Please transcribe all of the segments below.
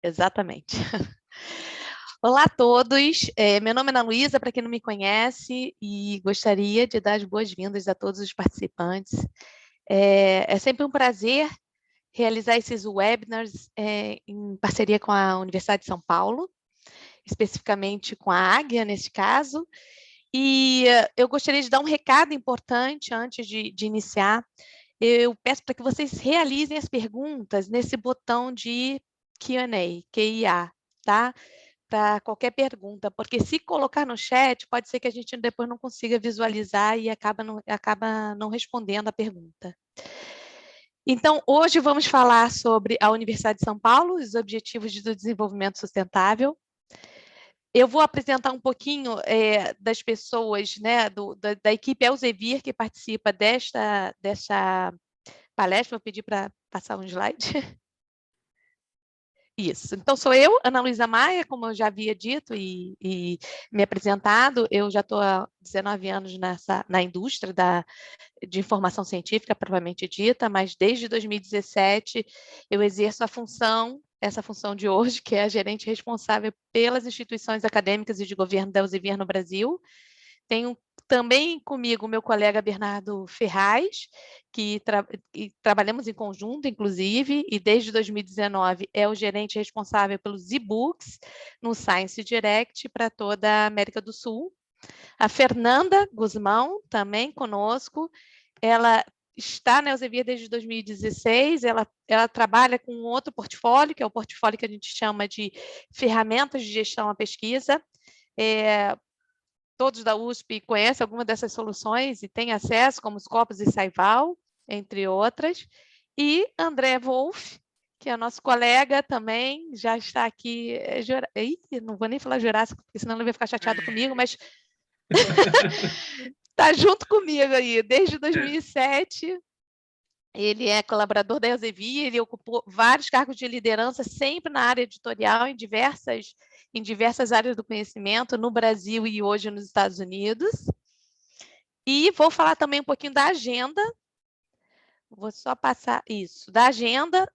Exatamente. Olá a todos, meu nome é Ana Luísa, para quem não me conhece, e gostaria de dar as boas-vindas a todos os participantes. É sempre um prazer realizar esses webinars em parceria com a Universidade de São Paulo, especificamente com a Águia, neste caso, e eu gostaria de dar um recado importante antes de iniciar. Eu peço para que vocês realizem as perguntas nesse botão de Q&A, QIA, tá? Para qualquer pergunta, porque se colocar no chat, pode ser que a gente depois não consiga visualizar e acaba não respondendo a pergunta. Então, hoje vamos falar sobre a Universidade de São Paulo, os Objetivos do Desenvolvimento Sustentável. Eu vou apresentar um pouquinho das pessoas, né, da equipe Elsevier, que participa desta palestra. Vou pedir para passar um slide. Isso. Então, sou eu, Ana Luísa Maia, como eu já havia dito e me apresentado. Eu já estou há 19 anos na indústria de informação científica, propriamente dita, mas desde 2017 eu exerço essa função de hoje, que é a gerente responsável pelas instituições acadêmicas e de governo da Elsevier no Brasil. Tenho também comigo o meu colega Bernardo Ferraz, que trabalhamos em conjunto, inclusive, e desde 2019 é o gerente responsável pelos e-books no Science Direct para toda a América do Sul. A Fernanda Guzmão, também conosco, ela está na Elsevier desde 2016, ela trabalha com outro portfólio, que é o portfólio que a gente chama de ferramentas de gestão à pesquisa. Todos da USP conhecem alguma dessas soluções e têm acesso, como os Scopus e Saival, entre outras. E André Wolff, que é nosso colega também, já está aqui. Não vou nem falar Jurássico, porque senão ele vai ficar chateado comigo, mas está junto comigo aí, desde 2007. Ele é colaborador da Elsevier, ele ocupou vários cargos de liderança, sempre na área editorial, em diversas áreas do conhecimento, no Brasil e hoje nos Estados Unidos. E vou falar também um pouquinho da agenda. Vou só passar isso, da agenda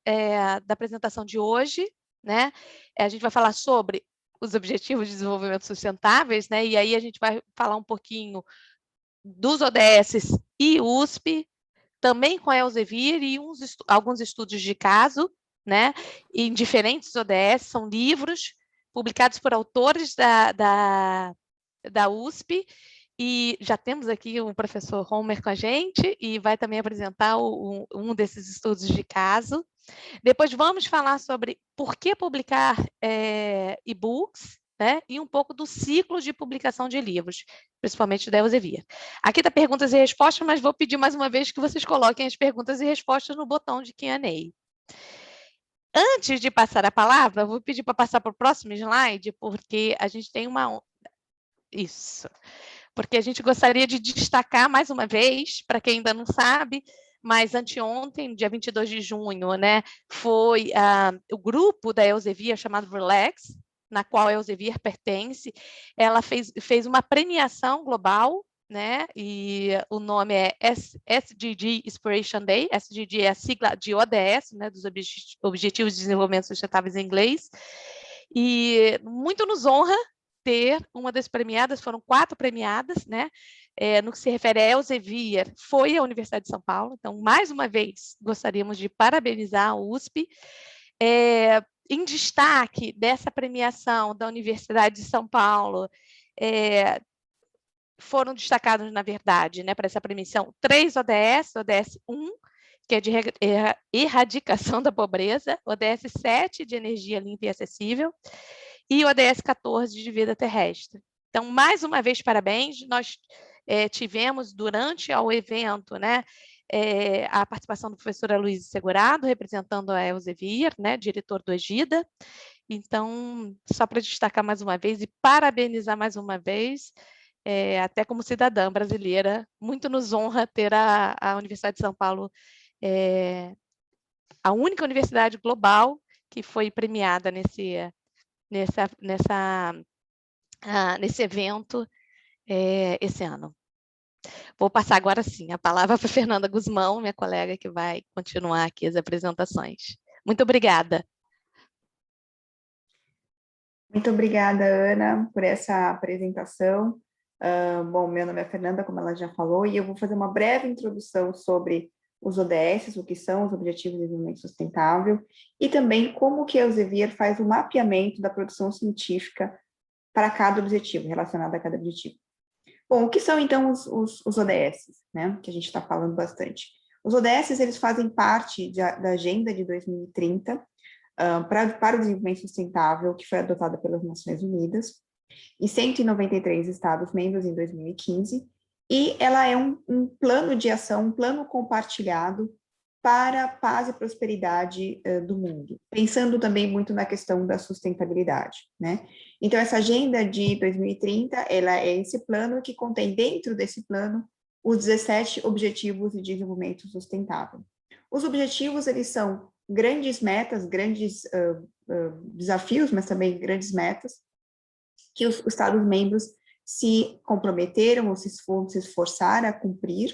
da apresentação de hoje, né? A gente vai falar sobre os Objetivos de Desenvolvimento Sustentáveis, né? E aí a gente vai falar um pouquinho dos ODS e USP, também com a Elsevier e alguns estudos de caso, né, em diferentes ODS, são livros publicados por autores da USP, e já temos aqui o professor Homer com a gente, e vai também apresentar um desses estudos de caso. Depois vamos falar sobre por que publicar e-books, né, e um pouco do ciclo de publicação de livros, principalmente da Elsevier. Aqui está perguntas e respostas, mas vou pedir mais uma vez que vocês coloquem as perguntas e respostas no botão de Q&A. Antes de passar a palavra, vou pedir para passar para o próximo slide, porque a gente tem Isso. Porque a gente gostaria de destacar mais uma vez, para quem ainda não sabe, mas anteontem, dia 22 de junho, né, foi o grupo da Elsevier chamado Relax, na qual a Elsevier pertence. Ela fez uma premiação global, né, e o nome é SDG Inspiration Day. SDG é a sigla de ODS, né, dos Objetivos de Desenvolvimento Sustentáveis em inglês, e muito nos honra ter uma das premiadas. Foram 4 premiadas, né? No que se refere a Elsevier, foi a Universidade de São Paulo. Então, mais uma vez, gostaríamos de parabenizar a USP. Em destaque dessa premiação da Universidade de São Paulo, foram destacados, na verdade, né, para essa premiação, 3 ODS, ODS 1, que é de erradicação da pobreza, ODS 7, de energia limpa e acessível, e o ODS 14, de vida terrestre. Então, mais uma vez, parabéns. Nós tivemos, durante o evento, né, a participação do professor Aloysio Segurado, representando a Elsevier, né, diretor do Egida. Então, só para destacar mais uma vez e parabenizar mais uma vez, até como cidadã brasileira, muito nos honra ter a Universidade de São Paulo, a única universidade global que foi premiada nesse evento esse ano. Vou passar agora sim a palavra para a Fernanda Guzmão, minha colega, que vai continuar aqui as apresentações. Muito obrigada. Muito obrigada, Ana, por essa apresentação. Bom, meu nome é Fernanda, como ela já falou, e eu vou fazer uma breve introdução sobre os ODS, o que são os Objetivos de Desenvolvimento Sustentável, e também como que a Elsevier faz o mapeamento da produção científica para cada objetivo, relacionado a cada objetivo. Bom, o que são, então, os ODS, né, que a gente está falando bastante? Os ODS, eles fazem parte da Agenda de 2030, para o desenvolvimento sustentável, que foi adotada pelas Nações Unidas, e 193 Estados-membros em 2015, e ela é um plano de ação, um plano compartilhado para a paz e prosperidade do mundo, pensando também muito na questão da sustentabilidade, né? Então, essa agenda de 2030, ela é esse plano que contém dentro desse plano os 17 Objetivos de Desenvolvimento Sustentável. Os objetivos, eles são grandes metas, grandes desafios, mas também grandes metas, que os Estados-membros se comprometeram ou se esforçaram a cumprir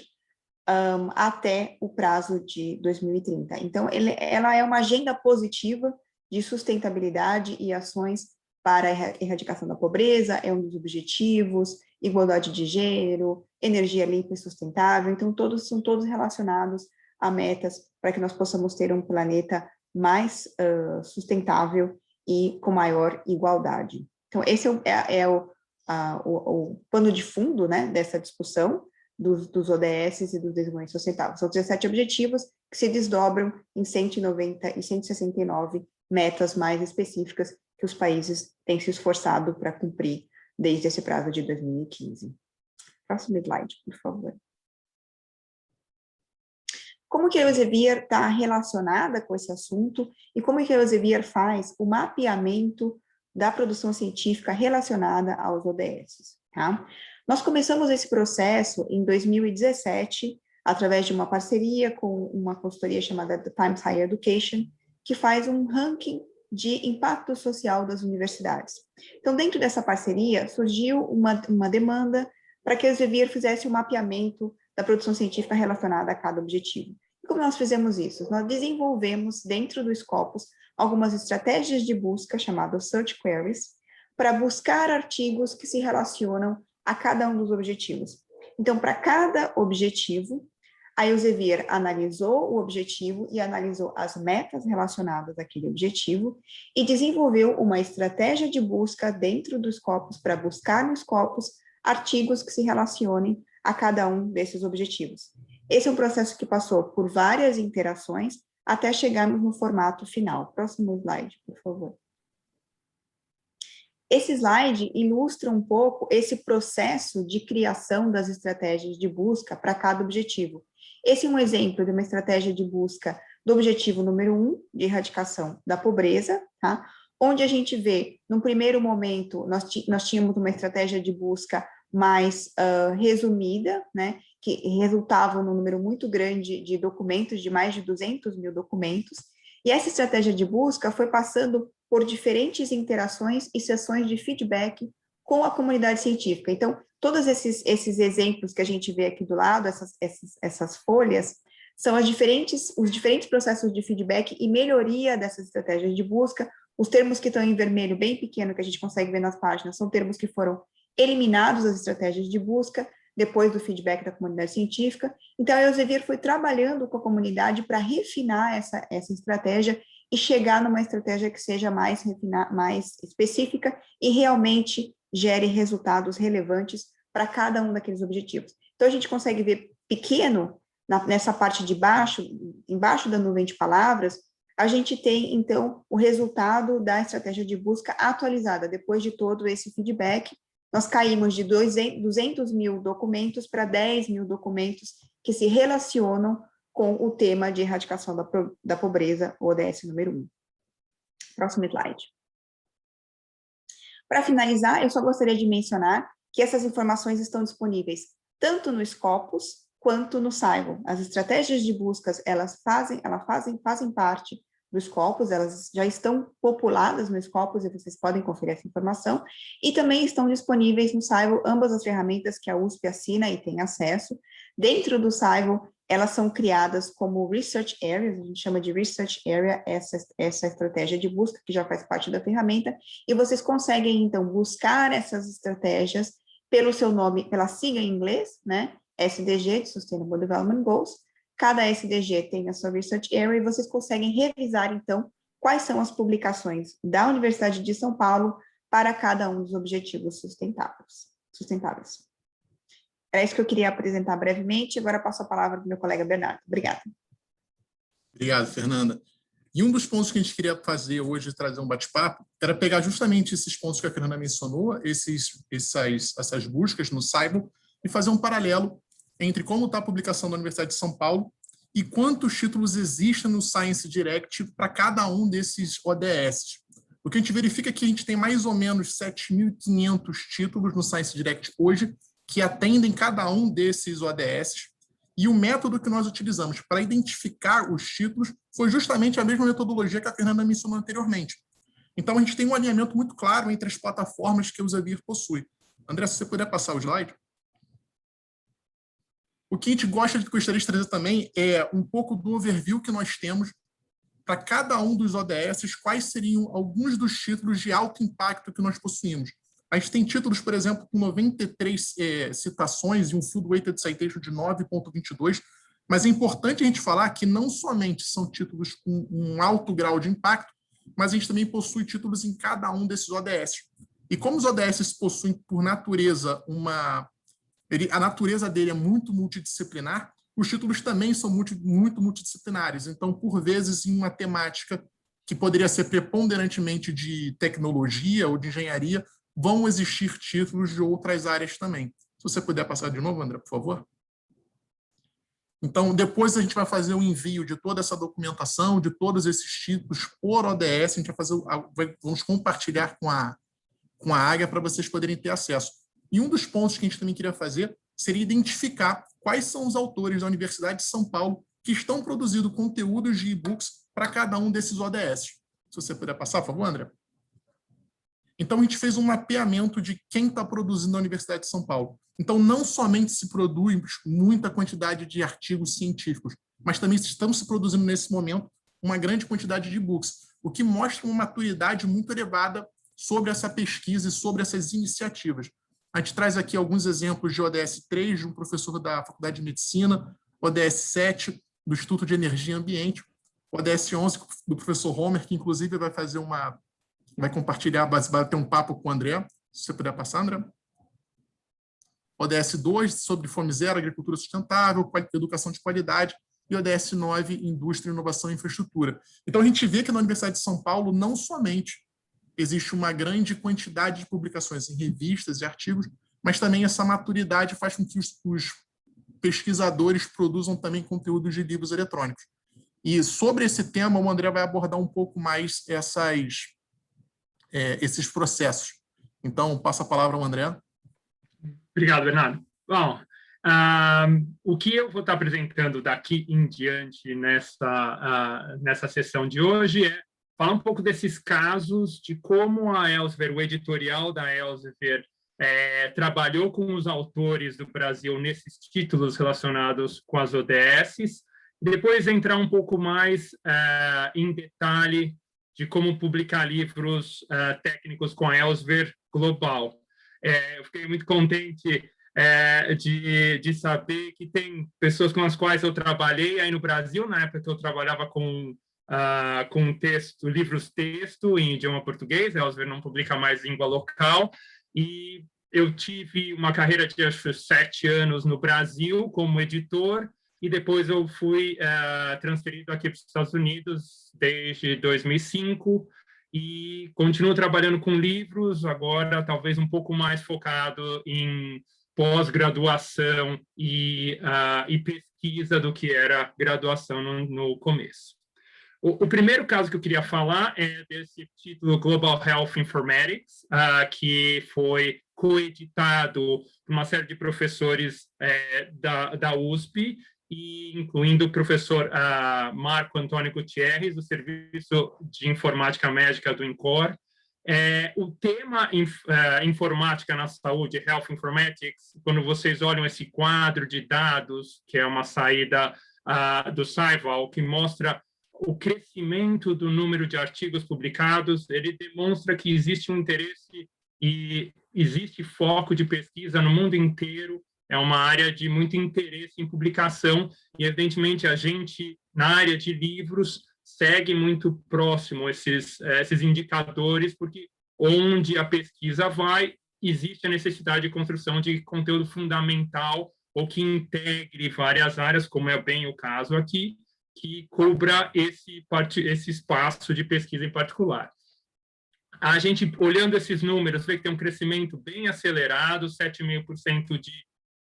até o prazo de 2030. Então, ela é uma agenda positiva de sustentabilidade e ações para a erradicação da pobreza, é um dos objetivos, igualdade de gênero, energia limpa e sustentável, então são todos relacionados a metas para que nós possamos ter um planeta mais sustentável e com maior igualdade. Então, esse é o pano de fundo, né, dessa discussão dos ODS e do desenvolvimento sustentável. São 17 objetivos que se desdobram em 190 e 169 metas mais específicas que os países têm se esforçado para cumprir desde esse prazo de 2015. Próximo slide, por favor. Como que a Elsevier está relacionada com esse assunto e como que a Elsevier faz o mapeamento da produção científica relacionada aos ODS, tá? Nós começamos esse processo em 2017, através de uma parceria com uma consultoria chamada The Times Higher Education, que faz um ranking de impacto social das universidades. Então, dentro dessa parceria, surgiu uma demanda para que a Elsevier fizesse um mapeamento da produção científica relacionada a cada objetivo. E como nós fizemos isso? Nós desenvolvemos, dentro do Scopus, algumas estratégias de busca, chamadas Search Queries, para buscar artigos que se relacionam a cada um dos objetivos. Então, para cada objetivo, a Elsevier analisou o objetivo e analisou as metas relacionadas àquele objetivo e desenvolveu uma estratégia de busca dentro dos Scopus para buscar nos Scopus artigos que se relacionem a cada um desses objetivos. Esse é um processo que passou por várias interações até chegarmos no formato final. Próximo slide, por favor. Esse slide ilustra um pouco esse processo de criação das estratégias de busca para cada objetivo. Esse é um exemplo de uma estratégia de busca do objetivo número 1, de erradicação da pobreza, tá? Onde a gente vê, num primeiro momento, nós tínhamos uma estratégia de busca mais resumida, né? Que resultava num número muito grande de documentos, de mais de 200 mil documentos, e essa estratégia de busca foi passando por diferentes interações e sessões de feedback com a comunidade científica. Então, todos esses exemplos que a gente vê aqui do lado, essas folhas, são os diferentes processos de feedback e melhoria dessas estratégias de busca. Os termos que estão em vermelho, bem pequeno, que a gente consegue ver nas páginas, são termos que foram eliminados das estratégias de busca, depois do feedback da comunidade científica. Então, a Elsevier foi trabalhando com a comunidade para refinar essa estratégia e chegar numa estratégia que seja mais específica e realmente gere resultados relevantes para cada um daqueles objetivos. Então, a gente consegue ver pequeno, nessa parte de baixo, embaixo da nuvem de palavras, a gente tem, então, o resultado da estratégia de busca atualizada, depois de todo esse feedback. Nós caímos de 200 mil documentos para 10 mil documentos que se relacionam com o tema de erradicação da pobreza, o ODS número 1. Próximo slide. Para finalizar, eu só gostaria de mencionar que essas informações estão disponíveis tanto no Scopus quanto no Scivel. As estratégias de buscas, elas fazem parte do Scopus, elas já estão populadas no Scopus e vocês podem conferir essa informação, e também estão disponíveis no Scivel ambas as ferramentas que a USP assina e tem acesso. Dentro do Scivel elas são criadas como research areas, a gente chama de research area essa estratégia de busca, que já faz parte da ferramenta, e vocês conseguem, então, buscar essas estratégias pelo seu nome, pela sigla em inglês, né? SDG, de Sustainable Development Goals. Cada SDG tem a sua research area, e vocês conseguem revisar, então, quais são as publicações da Universidade de São Paulo para cada um dos objetivos sustentáveis. Era isso que eu queria apresentar brevemente. Agora passo a palavra para o meu colega Bernardo. Obrigada. Obrigado, Fernanda. E um dos pontos que a gente queria fazer hoje, trazer um bate-papo, era pegar justamente esses pontos que a Fernanda mencionou, essas buscas no Scible, e fazer um paralelo entre como está a publicação da Universidade de São Paulo e quantos títulos existem no Science Direct para cada um desses ODS. O que a gente verifica é que a gente tem mais ou menos 7.500 títulos no Science Direct hoje, que atendem cada um desses ODS, e o método que nós utilizamos para identificar os títulos foi justamente a mesma metodologia que a Fernanda mencionou anteriormente. Então, a gente tem um alinhamento muito claro entre as plataformas que o Elsevier possui. André, se você puder passar o slide. O que a gente gostaria de trazer também é um pouco do overview que nós temos para cada um dos ODS, quais seriam alguns dos títulos de alto impacto que nós possuímos. A gente tem títulos, por exemplo, com 93 citações e um Field Weighted Citation de 9,22, mas é importante a gente falar que não somente são títulos com um alto grau de impacto, mas a gente também possui títulos em cada um desses ODS. E como os ODS possuem, por natureza, a natureza dele é muito multidisciplinar, os títulos também são muito multidisciplinares. Então, por vezes, em uma temática que poderia ser preponderantemente de tecnologia ou de engenharia, vão existir títulos de outras áreas também. Se você puder passar de novo, André, por favor. Então, depois a gente vai fazer o envio de toda essa documentação, de todos esses títulos por ODS, a gente vamos compartilhar com a Águia para vocês poderem ter acesso. E um dos pontos que a gente também queria fazer seria identificar quais são os autores da Universidade de São Paulo que estão produzindo conteúdos de e-books para cada um desses ODS. Se você puder passar, por favor, André. Então, a gente fez um mapeamento de quem está produzindo na Universidade de São Paulo. Então, não somente se produz muita quantidade de artigos científicos, mas também estamos se produzindo, nesse momento, uma grande quantidade de e-books, o que mostra uma maturidade muito elevada sobre essa pesquisa e sobre essas iniciativas. A gente traz aqui alguns exemplos de ODS 3, de um professor da Faculdade de Medicina, ODS 7, do Instituto de Energia e Ambiente, ODS 11, do professor Homer, que inclusive vai compartilhar, vai ter um papo com o André, se você puder passar, André. ODS 2, sobre fome zero, agricultura sustentável, educação de qualidade, e ODS 9, indústria, inovação e infraestrutura. Então, a gente vê que na Universidade de São Paulo, não somente existe uma grande quantidade de publicações em revistas e artigos, mas também essa maturidade faz com que os pesquisadores produzam também conteúdos de livros eletrônicos. E sobre esse tema, o André vai abordar um pouco mais esses processos. Então, passo a palavra ao André. Obrigado, Bernardo. Bom, o que eu vou estar apresentando daqui em diante nessa sessão de hoje é falar um pouco desses casos, de como a Elsevier, o editorial da Elsevier, trabalhou com os autores do Brasil nesses títulos relacionados com as ODSs, depois entrar um pouco mais em detalhe de como publicar livros técnicos com a Elsevier global. Eu fiquei muito contente de saber que tem pessoas com as quais eu trabalhei aí no Brasil, na época que eu trabalhava com livros-texto em idioma português. A Elsevier não publica mais língua local, e eu tive uma carreira de, acho, 7 anos no Brasil como editor, e depois eu fui transferido aqui para os Estados Unidos desde 2005, e continuo trabalhando com livros, agora talvez um pouco mais focado em pós-graduação e pesquisa do que era graduação no começo. O primeiro caso que eu queria falar é desse título Global Health Informatics, que foi coeditado por uma série de professores da USP, e incluindo o professor Marco Antônio Gutierrez, do Serviço de Informática Médica do INCOR, O tema informática na saúde, Health Informatics, quando vocês olham esse quadro de dados, que é uma saída do Saival, que mostra o crescimento do número de artigos publicados, ele demonstra que existe um interesse e existe foco de pesquisa no mundo inteiro, é uma área de muito interesse em publicação, e, evidentemente, a gente, na área de livros, segue muito próximo esses indicadores, porque onde a pesquisa vai, existe a necessidade de construção de conteúdo fundamental ou que integre várias áreas, como é bem o caso aqui, que cubra esse espaço de pesquisa em particular. A gente, olhando esses números, vê que tem um crescimento bem acelerado, 7,5% de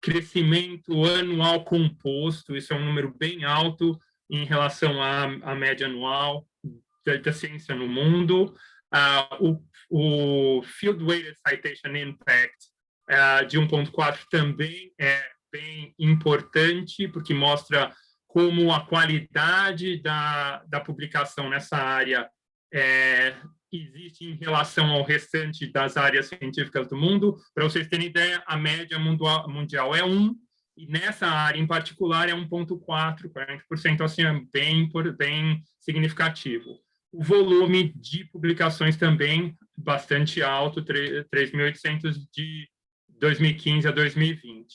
crescimento anual composto, isso é um número bem alto em relação à média anual da ciência no mundo. O Field Weighted Citation Impact de 1,4 também é bem importante, porque mostra como a qualidade da publicação nessa área existe em relação ao restante das áreas científicas do mundo. Para vocês terem ideia, a média mundial é 1, e nessa área em particular é 1,4, 40%, assim, é bem significativo. O volume de publicações também bastante alto, 3.800 de 2015 a 2020.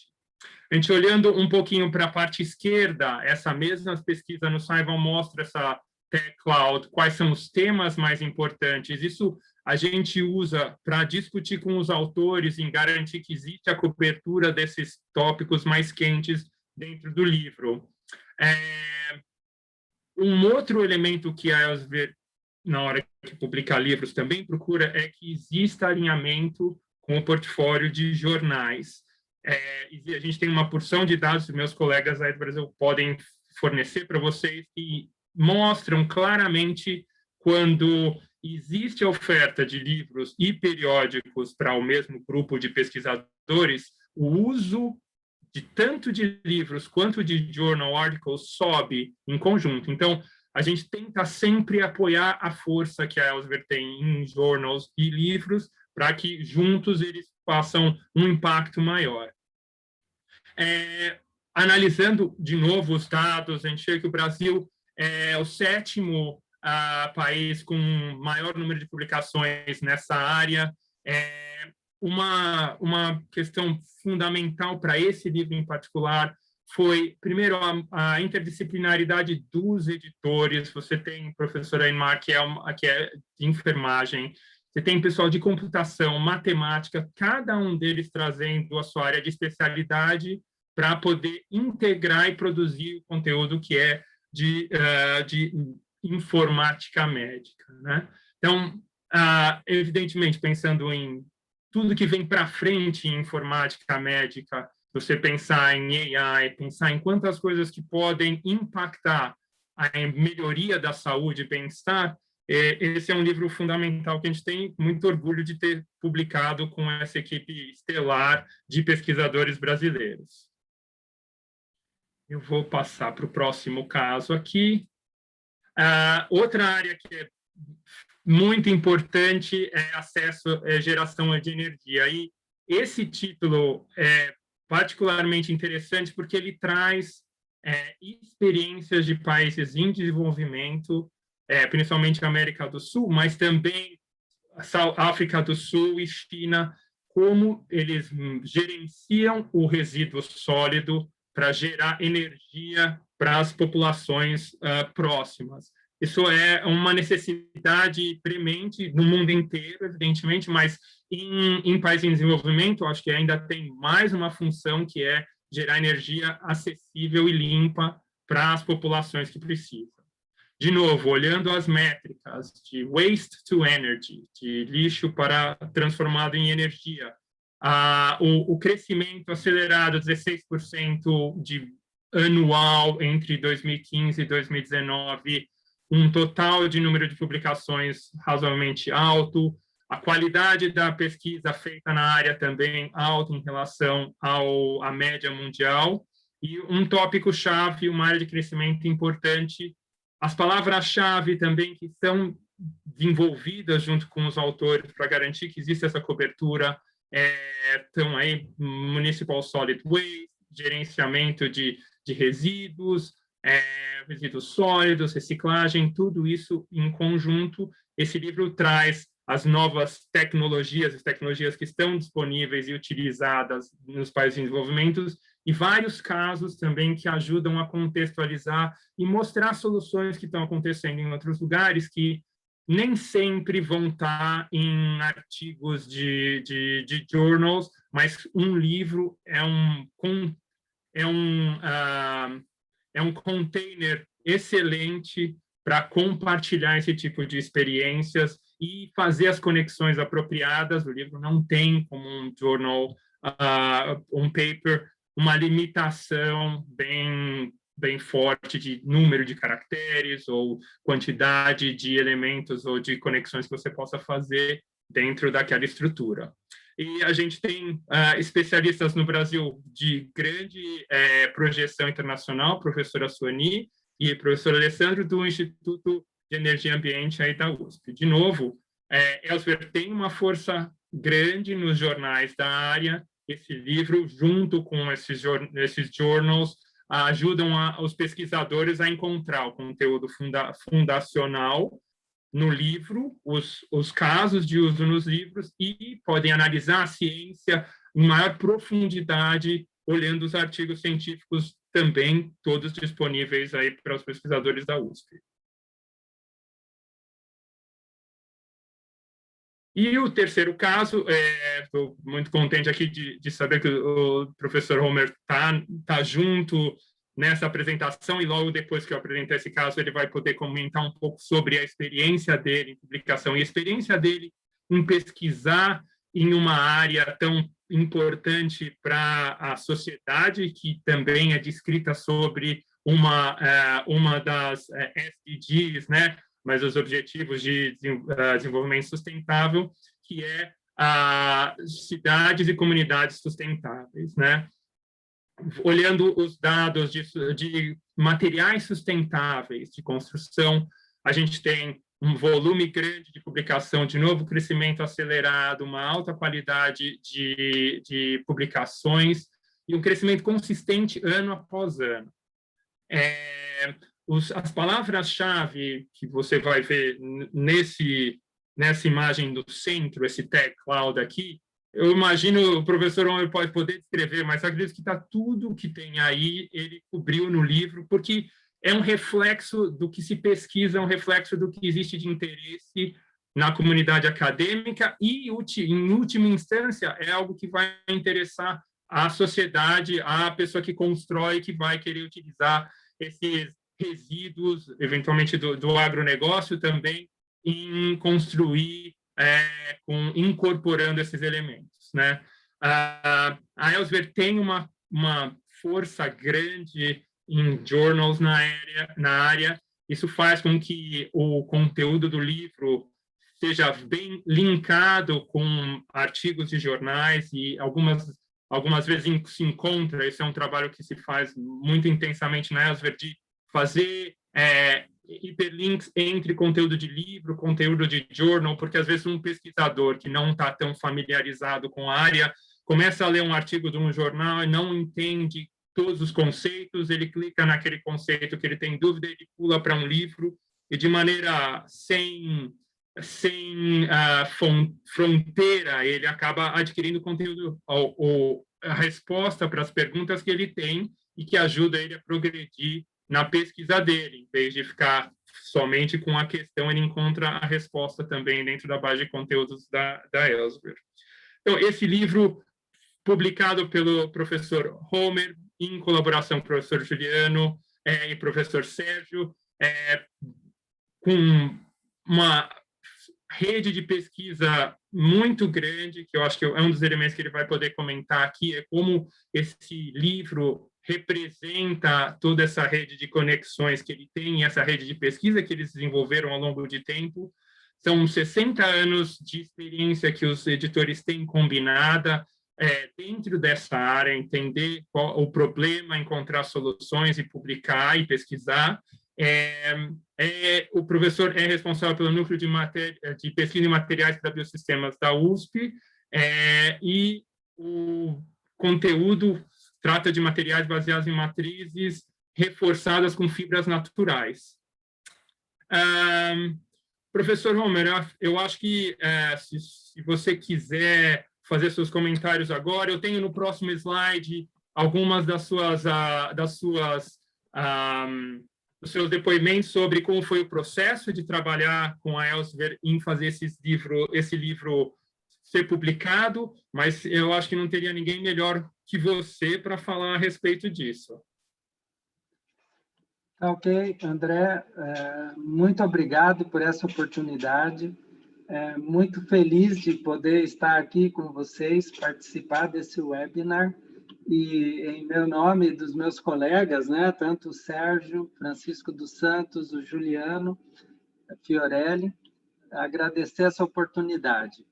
A gente olhando um pouquinho para a parte esquerda, essa mesma pesquisa no Saival mostra essa Tech Cloud, quais são os temas mais importantes. Isso a gente usa para discutir com os autores em garantir que existe a cobertura desses tópicos mais quentes dentro do livro. Um outro elemento que a Elsevier, na hora que publica livros, também procura é que exista alinhamento com o portfólio de jornais. A gente tem uma porção de dados, meus colegas aí do Brasil podem fornecer para vocês, que mostram claramente quando existe a oferta de livros e periódicos para o mesmo grupo de pesquisadores, o uso de tanto de livros quanto de journal articles sobe em conjunto. Então, a gente tenta sempre apoiar a força que a Elsevier tem em journals e livros para que juntos eles façam um impacto maior. Analisando de novo os dados, a gente vê que o Brasil é o 7º país com maior número de publicações nessa área. Uma questão fundamental para esse livro em particular foi, primeiro, a interdisciplinaridade dos editores. Você tem a professora Aymar, que é de enfermagem, você tem pessoal de computação, matemática, cada um deles trazendo a sua área de especialidade para poder integrar e produzir o conteúdo que é de informática médica, né? Então, evidentemente, pensando em tudo que vem para frente em informática médica, você pensar em AI, pensar em quantas coisas que podem impactar a melhoria da saúde e bem-estar, esse é um livro fundamental que a gente tem muito orgulho de ter publicado com essa equipe estelar de pesquisadores brasileiros. Eu vou passar para o próximo caso aqui. Outra área que é muito importante é geração de energia. E esse título é particularmente interessante porque ele traz experiências de países em desenvolvimento, principalmente América do Sul, mas também África do Sul e China, como eles gerenciam o resíduo sólido para gerar energia para as populações próximas. Isso é uma necessidade premente no mundo inteiro, evidentemente, mas em países em desenvolvimento, acho que ainda tem mais uma função, que é gerar energia acessível e limpa para as populações que precisam. De novo, olhando as métricas de waste to energy, de lixo para transformado em energia, o crescimento acelerado, 16% de anual entre 2015 e 2019, um total de número de publicações razoavelmente alto, a qualidade da pesquisa feita na área também alta em relação à média mundial, e um tópico-chave, uma área de crescimento importante. As palavras-chave também que são desenvolvidas junto com os autores para garantir que existe essa cobertura. Estão aí Municipal Solid Waste, gerenciamento de resíduos, resíduos sólidos, reciclagem, tudo isso em conjunto. Esse livro traz as novas tecnologias, as tecnologias que estão disponíveis e utilizadas nos países em desenvolvimento, e vários casos também que ajudam a contextualizar e mostrar soluções que estão acontecendo em outros lugares que nem sempre vão estar em artigos de journals, mas um livro é um container excelente para compartilhar esse tipo de experiências e fazer as conexões apropriadas. O livro não tem, como um journal, um paper, uma limitação bem forte de número de caracteres ou quantidade de elementos ou de conexões que você possa fazer dentro daquela estrutura. E a gente tem especialistas no Brasil de grande projeção internacional, professora Suani e professor Alessandro, do Instituto de Energia e Ambiente aí da USP. De novo, Elsewhere tem uma força grande nos jornais da área. Esse livro, junto com esses journals, ajudam os pesquisadores a encontrar o conteúdo fundacional no livro, os casos de uso nos livros, e podem analisar a ciência em maior profundidade, olhando os artigos científicos também, todos disponíveis aí para os pesquisadores da USP. E o terceiro caso, estou muito contente aqui de saber que o professor Homer tá junto nessa apresentação, e logo depois que eu apresentar esse caso, ele vai poder comentar um pouco sobre a experiência dele em publicação e a experiência dele em pesquisar em uma área tão importante para a sociedade, que também é descrita sobre uma das SDGs, né? Mas os Objetivos de Desenvolvimento Sustentável, que é cidades e comunidades sustentáveis, né? Olhando os dados de materiais sustentáveis de construção, a gente tem um volume grande de publicação, de novo, crescimento acelerado, uma alta qualidade de publicações e um crescimento consistente ano após ano. As palavras-chave que você vai ver nessa imagem do centro, esse tag cloud aqui, eu imagino o professor Homer pode poder descrever, mas eu acredito que tudo que tem aí, ele cobriu no livro, porque é um reflexo do que se pesquisa, é um reflexo do que existe de interesse na comunidade acadêmica e, em última instância, é algo que vai interessar a sociedade, a pessoa que constrói, que vai querer utilizar esses resíduos, eventualmente do agronegócio também, em construir, incorporando esses elementos, né? A Elsewhere tem uma força grande em journals na área. Isso faz com que o conteúdo do livro seja bem linkado com artigos de jornais, e algumas vezes se encontra. Esse é um trabalho que se faz muito intensamente na Elsewhere, de fazer hiperlinks entre conteúdo de livro, conteúdo de journal, porque às vezes um pesquisador que não está tão familiarizado com a área começa a ler um artigo de um jornal e não entende todos os conceitos, ele clica naquele conceito que ele tem dúvida, ele pula para um livro, e de maneira sem fronteira, ele acaba adquirindo conteúdo, a resposta para as perguntas que ele tem, e que ajuda ele a progredir na pesquisa dele. Em vez de ficar somente com a questão, ele encontra a resposta também dentro da base de conteúdos da Elsewhere. Então, esse livro, publicado pelo professor Homer, em colaboração com o professor Juliano e professor Sérgio, com uma rede de pesquisa muito grande, que eu acho que é um dos elementos que ele vai poder comentar aqui, é como esse livro representa toda essa rede de conexões que ele tem, essa rede de pesquisa que eles desenvolveram ao longo de tempo. São 60 anos de experiência que os editores têm combinada dentro dessa área, entender qual o problema, encontrar soluções e publicar e pesquisar. O professor é responsável pelo núcleo de pesquisa em materiais para biosistemas da USP, e o conteúdo trata de materiais baseados em matrizes reforçadas com fibras naturais. Professor Homer, eu acho que se você quiser fazer seus comentários agora, eu tenho no próximo slide algumas dos seus depoimentos sobre como foi o processo de trabalhar com a Elsevier em fazer esse livro ser publicado, mas eu acho que não teria ninguém melhor que você para falar a respeito disso. Ok, André, muito obrigado por essa oportunidade. Muito feliz de poder estar aqui com vocês, participar desse webinar. E em meu nome e dos meus colegas, né, tanto o Sérgio, Francisco dos Santos, o Juliano Fiorelli, agradecer essa oportunidade.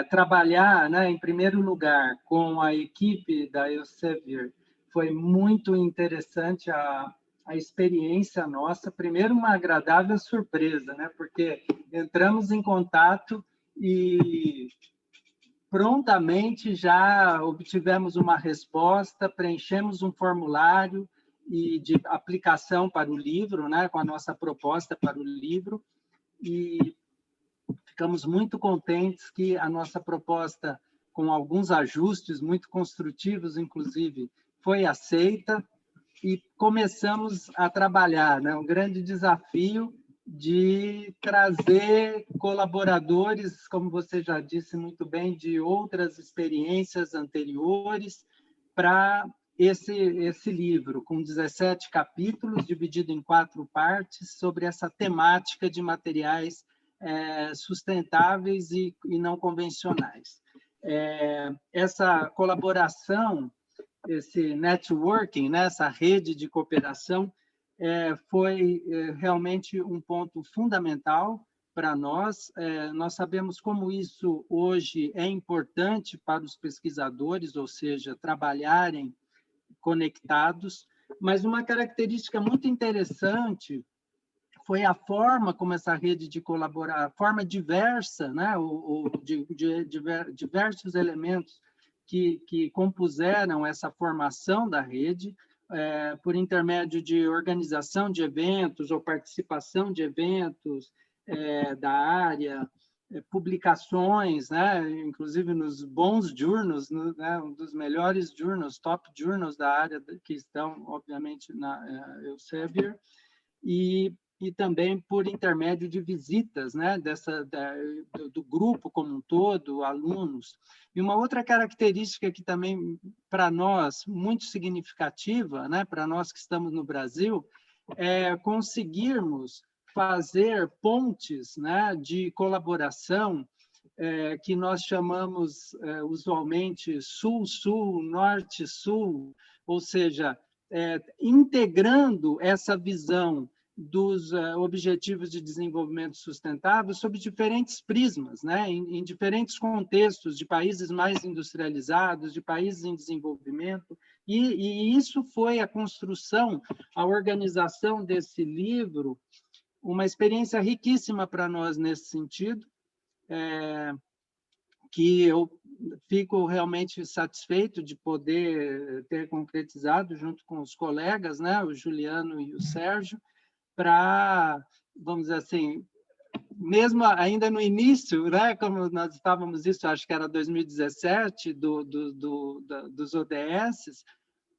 Trabalhar, né, em primeiro lugar, com a equipe da Elsevier foi muito interessante a experiência nossa. Primeiro, uma agradável surpresa, né, porque entramos em contato e prontamente já obtivemos uma resposta, preenchemos um formulário de aplicação para o livro, né, com a nossa proposta para o livro, e ficamos muito contentes que a nossa proposta, com alguns ajustes muito construtivos, inclusive, foi aceita, e começamos a trabalhar, né, um grande desafio de trazer colaboradores, como você já disse muito bem, de outras experiências anteriores para esse livro, com 17 capítulos, dividido em 4 partes, sobre essa temática de materiais sustentáveis e não convencionais. Essa colaboração, esse networking, né, essa rede de cooperação, foi realmente um ponto fundamental para nós. Nós sabemos como isso hoje é importante para os pesquisadores, ou seja, trabalharem conectados, mas uma característica muito interessante foi a forma como essa rede de colaborar, a forma diversa, né, de diversos elementos que compuseram essa formação da rede, por intermédio de organização de eventos ou participação de eventos da área, publicações, né, inclusive nos bons journals, né, um dos melhores journals, top journals da área, que estão, obviamente, na Elsevier, e também por intermédio de visitas, né, do grupo como um todo, alunos. E uma outra característica que também, para nós, muito significativa, né, para nós que estamos no Brasil, é conseguirmos fazer pontes, né, de colaboração, que nós chamamos usualmente Sul-Sul, Norte-Sul, ou seja, integrando essa visão dos Objetivos de Desenvolvimento Sustentável sob diferentes prismas, né? Em diferentes contextos, de países mais industrializados, de países em desenvolvimento, e isso foi a construção, a organização desse livro, uma experiência riquíssima para nós nesse sentido, que eu fico realmente satisfeito de poder ter concretizado junto com os colegas, né? O Juliano e o Sérgio, para, vamos dizer assim, mesmo ainda no início, né, como nós estávamos, isso acho que era 2017, dos ODS,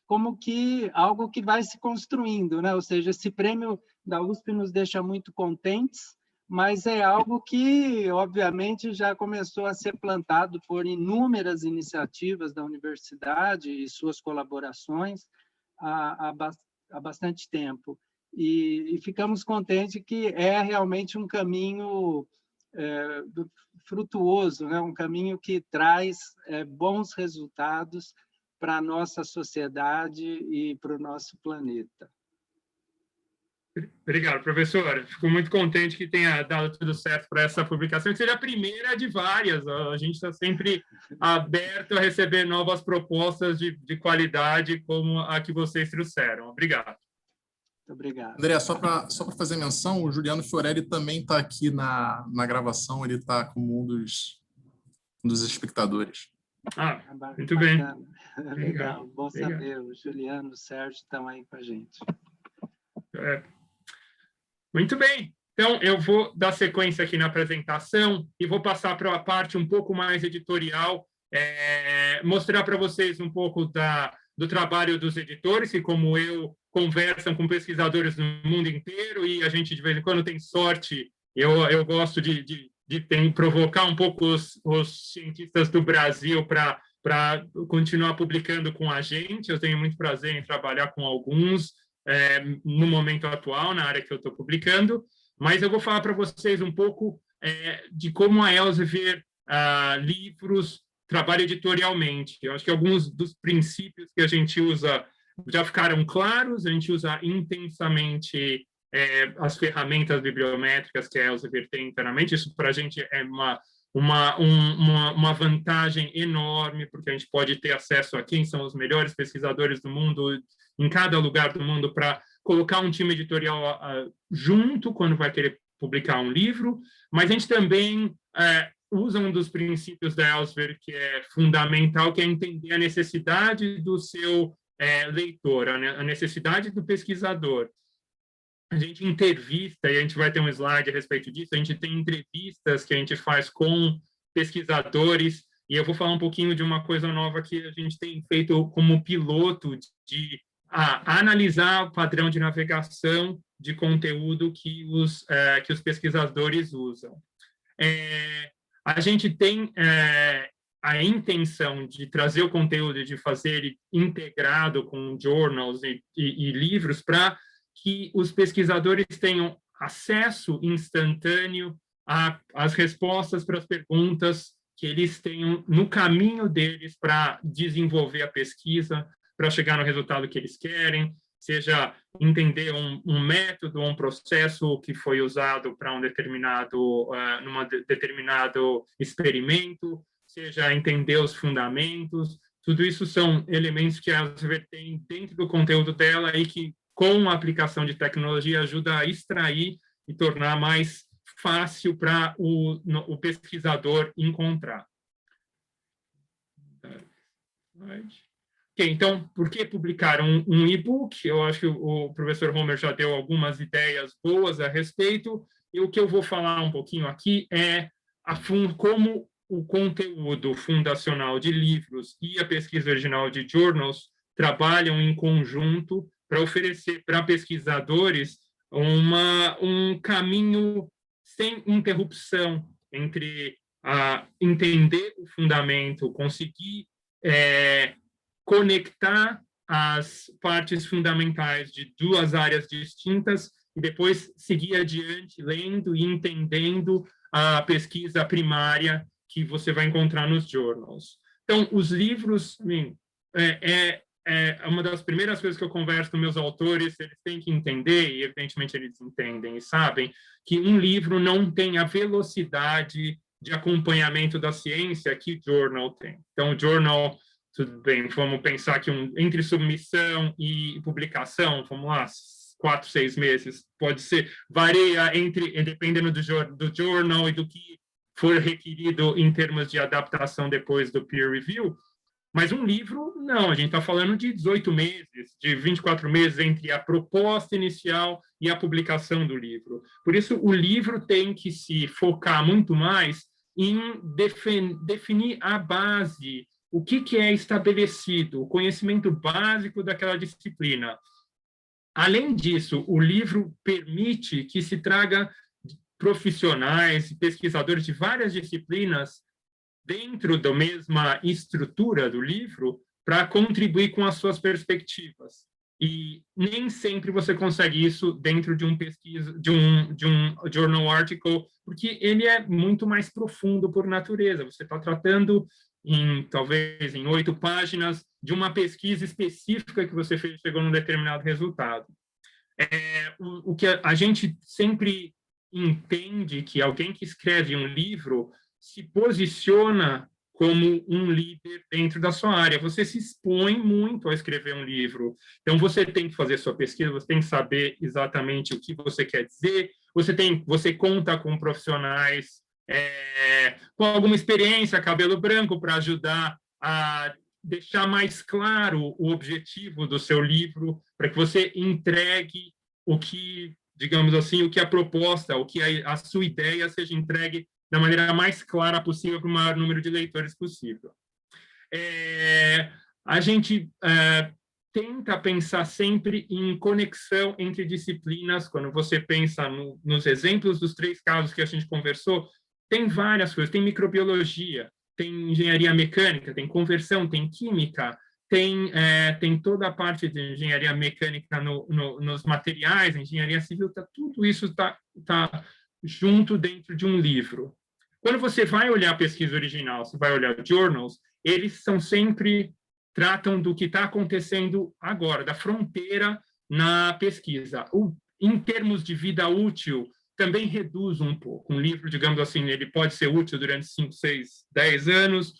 como que algo que vai se construindo, né? Ou seja, esse prêmio da USP nos deixa muito contentes, mas é algo que, obviamente, já começou a ser plantado por inúmeras iniciativas da universidade e suas colaborações há bastante tempo. E ficamos contentes que é realmente um caminho frutuoso, né? Um caminho que traz bons resultados para a nossa sociedade e para o nosso planeta. Obrigado, professor. Fico muito contente que tenha dado tudo certo para essa publicação, que seja a primeira de várias. A gente está sempre aberto a receber novas propostas de qualidade como a que vocês trouxeram. Obrigado. Muito obrigado. André, só para fazer menção, o Juliano Fiorelli também está aqui na gravação, ele está como um dos espectadores. Ah, muito bem. Legal, bom saber. O Juliano e o Sérgio estão aí com a gente. Muito bem. Então, eu vou dar sequência aqui na apresentação e vou passar para a parte um pouco mais editorial, mostrar para vocês um pouco do trabalho dos editores, que, como eu, conversam com pesquisadores no mundo inteiro, e a gente, de vez em quando, tem sorte. Eu gosto de provocar um pouco os cientistas do Brasil para continuar publicando com a gente. Eu tenho muito prazer em trabalhar com alguns no momento atual, na área que eu estou publicando, mas eu vou falar para vocês um pouco de como a Elsevier Livros trabalha editorialmente. Eu acho que alguns dos princípios que a gente usa já ficaram claros. A gente usa intensamente as ferramentas bibliométricas que a Elsevier tem internamente. Isso, para a gente, é uma vantagem enorme, porque a gente pode ter acesso a quem são os melhores pesquisadores do mundo, em cada lugar do mundo, para colocar um time editorial junto quando vai querer publicar um livro. Mas a gente também usa um dos princípios da Elsevier que é fundamental, que é entender a necessidade do seu leitor, a necessidade do pesquisador. A gente entrevista, e a gente vai ter um slide a respeito disso, a gente tem entrevistas que a gente faz com pesquisadores, e eu vou falar um pouquinho de uma coisa nova que a gente tem feito como piloto de analisar o padrão de navegação de conteúdo que os pesquisadores usam. A gente tem a intenção de trazer o conteúdo, de fazer ele integrado com journals e livros para que os pesquisadores tenham acesso instantâneo às respostas para as perguntas que eles tenham no caminho deles para desenvolver a pesquisa, para chegar no resultado que eles querem, seja entender um método, um processo que foi usado para determinado experimento, seja entender os fundamentos. Tudo isso são elementos que a Elsevier tem dentro do conteúdo dela e que, com a aplicação de tecnologia, ajuda a extrair e tornar mais fácil para o pesquisador encontrar. Okay, então, por que publicar um e-book? Eu acho que o professor Homer já deu algumas ideias boas a respeito, e o que eu vou falar um pouquinho aqui é como o conteúdo fundacional de livros e a pesquisa original de journals trabalham em conjunto para oferecer para pesquisadores um caminho sem interrupção entre entender o fundamento, conseguir conectar as partes fundamentais de duas áreas distintas e depois seguir adiante, lendo e entendendo a pesquisa primária que você vai encontrar nos journals. Então, os livros, uma das primeiras coisas que eu converso com meus autores, eles têm que entender, e evidentemente eles entendem e sabem, que um livro não tem a velocidade de acompanhamento da ciência que o journal tem. Então, o journal, tudo bem, vamos pensar que entre submissão e publicação, vamos lá, 4, 6 meses, pode ser, varia dependendo do journal e do que for requerido em termos de adaptação depois do peer review. Mas um livro, não, a gente está falando de 18 meses, de 24 meses entre a proposta inicial e a publicação do livro. Por isso, o livro tem que se focar muito mais em definir a base, o que é estabelecido, o conhecimento básico daquela disciplina. Além disso, o livro permite que se traga profissionais e pesquisadores de várias disciplinas dentro da mesma estrutura do livro para contribuir com as suas perspectivas. E nem sempre você consegue isso dentro de um journal article, porque ele é muito mais profundo por natureza. Você está tratando talvez em 8 páginas de uma pesquisa específica que você fez e chegou num determinado resultado. O que a gente sempre entende que alguém que escreve um livro se posiciona como um líder dentro da sua área. Você se expõe muito a escrever um livro. Então, você tem que fazer sua pesquisa, você tem que saber exatamente o que você quer dizer, você conta com profissionais com alguma experiência, cabelo branco, para ajudar a deixar mais claro o objetivo do seu livro, para que você entregue o que, digamos assim, o que a proposta, o que a sua ideia seja entregue da maneira mais clara possível para o maior número de leitores possível. A gente tenta pensar sempre em conexão entre disciplinas. Quando você pensa nos exemplos dos 3 casos que a gente conversou, tem várias coisas, tem microbiologia, tem engenharia mecânica, tem conversão, tem química, tem toda a parte de engenharia mecânica nos materiais, engenharia civil, tudo isso está junto dentro de um livro. Quando você vai olhar a pesquisa original, você vai olhar journals, eles tratam do que está acontecendo agora, da fronteira na pesquisa. Em termos de vida útil, também reduz um pouco. Um livro, digamos assim, ele pode ser útil durante 5, 6, 10 anos.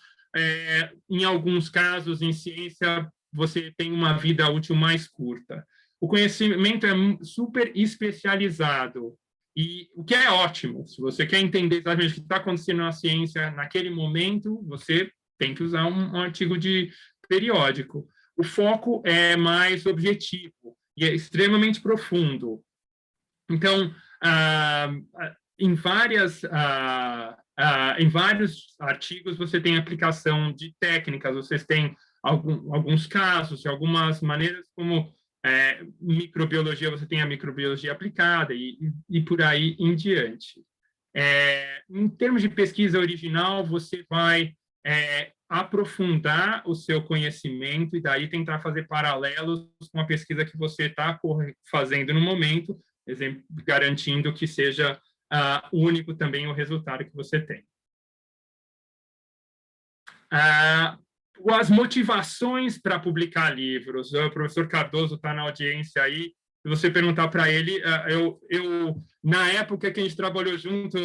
Em alguns casos, em ciência, você tem uma vida útil mais curta. O conhecimento é super especializado, e o que é ótimo. Se você quer entender exatamente o que está acontecendo na ciência naquele momento, você tem que usar um artigo de periódico. O foco é mais objetivo e é extremamente profundo. Então, em vários artigos, você tem aplicação de técnicas, vocês têm alguns casos, algumas maneiras como microbiologia, você tem a microbiologia aplicada e por aí em diante. Em termos de pesquisa original, você vai aprofundar o seu conhecimento e daí tentar fazer paralelos com a pesquisa que você está fazendo no momento, garantindo que seja único também o resultado que você tem. As motivações para publicar livros. O professor Cardoso está na audiência aí. Se você perguntar para ele, na época que a gente trabalhou junto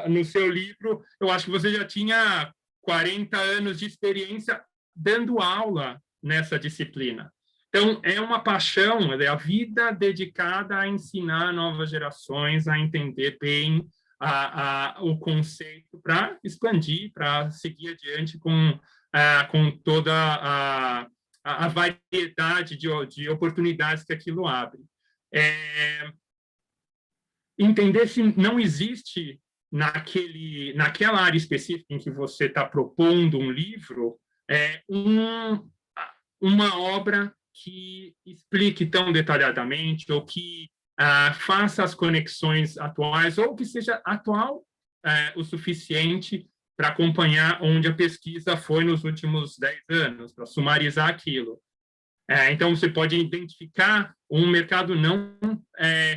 no seu livro, eu acho que você já tinha 40 anos de experiência dando aula nessa disciplina. Então, é uma paixão, é a vida dedicada a ensinar novas gerações a entender bem o conceito para expandir, para seguir adiante com toda a variedade de oportunidades que aquilo abre. Entender se não existe naquela área específica em que você está propondo um livro, uma obra que explique tão detalhadamente ou que faça as conexões atuais ou que seja atual o suficiente para acompanhar onde a pesquisa foi nos últimos 10 anos, para sumarizar aquilo. Então, você pode identificar um mercado não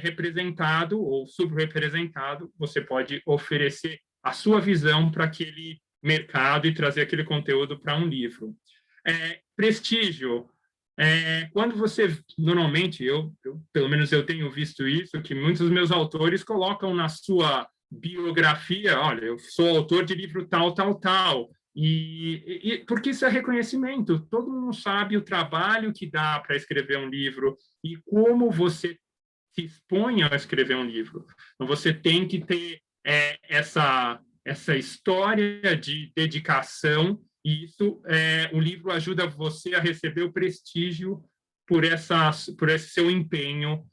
representado ou subrepresentado, você pode oferecer a sua visão para aquele mercado e trazer aquele conteúdo para um livro. Prestígio. Quando você, normalmente, pelo menos eu tenho visto isso, que muitos dos meus autores colocam na sua biografia, olha, eu sou autor de livro tal, tal, tal, e porque isso é reconhecimento, todo mundo sabe o trabalho que dá para escrever um livro e como você se expõe a escrever um livro. Então, você tem que ter essa história de dedicação, e isso, o livro ajuda você a receber o prestígio por esse seu empenho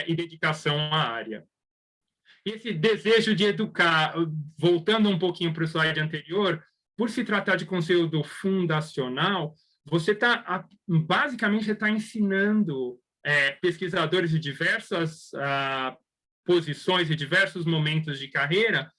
e dedicação à área. Esse desejo de educar, voltando um pouquinho para o slide anterior, por se tratar de conteúdo fundacional, você basicamente está ensinando pesquisadores de diversas posições e diversos momentos de carreira,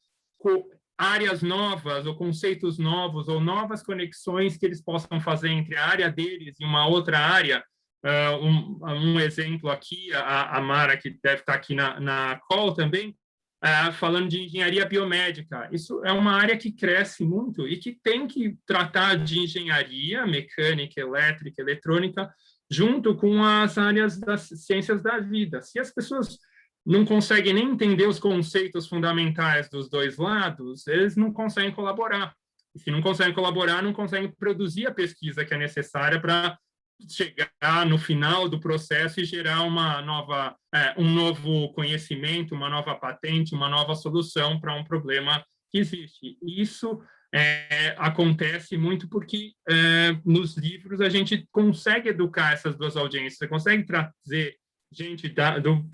áreas novas ou conceitos novos ou novas conexões que eles possam fazer entre a área deles e uma outra área. Um exemplo aqui, a Mara, que deve estar aqui na call também, falando de engenharia biomédica. Isso é uma área que cresce muito e que tem que tratar de engenharia mecânica, elétrica, eletrônica, junto com as áreas das ciências da vida. Se as pessoas não conseguem nem entender os conceitos fundamentais dos dois lados, eles não conseguem colaborar. E se não conseguem colaborar, não conseguem produzir a pesquisa que é necessária para chegar no final do processo e gerar um novo conhecimento, uma nova patente, uma nova solução para um problema que existe. Isso acontece muito porque nos livros a gente consegue educar essas duas audiências, você consegue trazer gente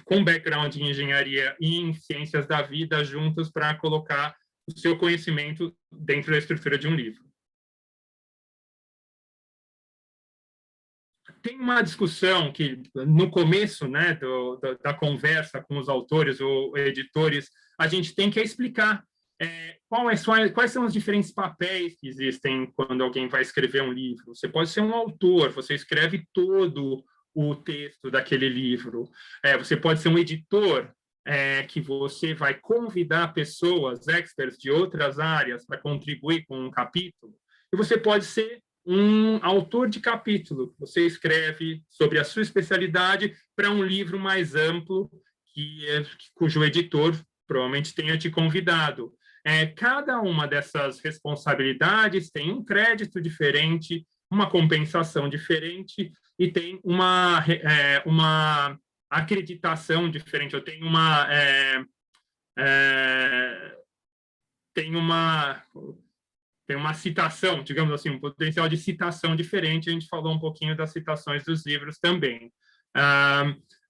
com background em engenharia e em ciências da vida juntos para colocar o seu conhecimento dentro da estrutura de um livro. Tem uma discussão que, no começo, né, da conversa com os autores ou editores, a gente tem que explicar quais são os diferentes papéis que existem quando alguém vai escrever um livro. Você pode ser um autor, você escreve todo o texto daquele livro. Você pode ser um editor, que você vai convidar pessoas, experts de outras áreas, para contribuir com um capítulo. E você pode ser um autor de capítulo. Você escreve sobre a sua especialidade para um livro mais amplo, cujo editor provavelmente tenha te convidado. Cada uma dessas responsabilidades tem um crédito diferente, uma compensação diferente e tem uma acreditação diferente. Eu tenho uma citação, digamos assim, um potencial de citação diferente. A gente falou um pouquinho das citações dos livros também.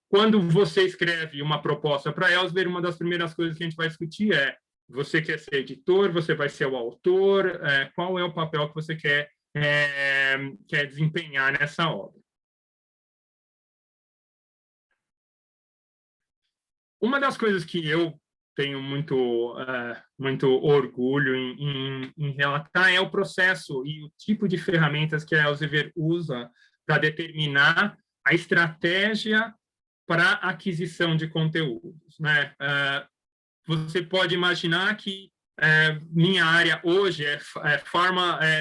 Quando você escreve uma proposta para a Elsevier, uma das primeiras coisas que a gente vai discutir é: você quer ser editor, você vai ser o autor, qual é o papel que você quer desempenhar nessa obra? Uma das coisas que eu tenho muito orgulho em relatar é o processo e o tipo de ferramentas que a Elsevier usa para determinar a estratégia para aquisição de conteúdos, né? Você pode imaginar que minha área hoje é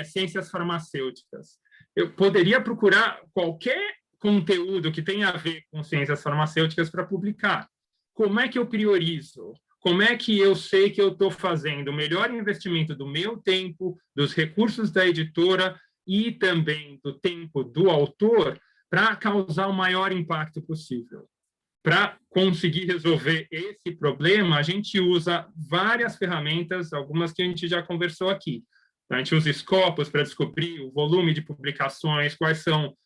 ciências farmacêuticas. Eu poderia procurar qualquer conteúdo que tenha a ver com ciências farmacêuticas para publicar. Como é que eu priorizo? Como é que eu sei que eu estou fazendo o melhor investimento do meu tempo, dos recursos da editora e também do tempo do autor para causar o maior impacto possível? Para conseguir resolver esse problema, a gente usa várias ferramentas, algumas que a gente já conversou aqui. A gente usa Scopus para descobrir o volume de publicações, quais são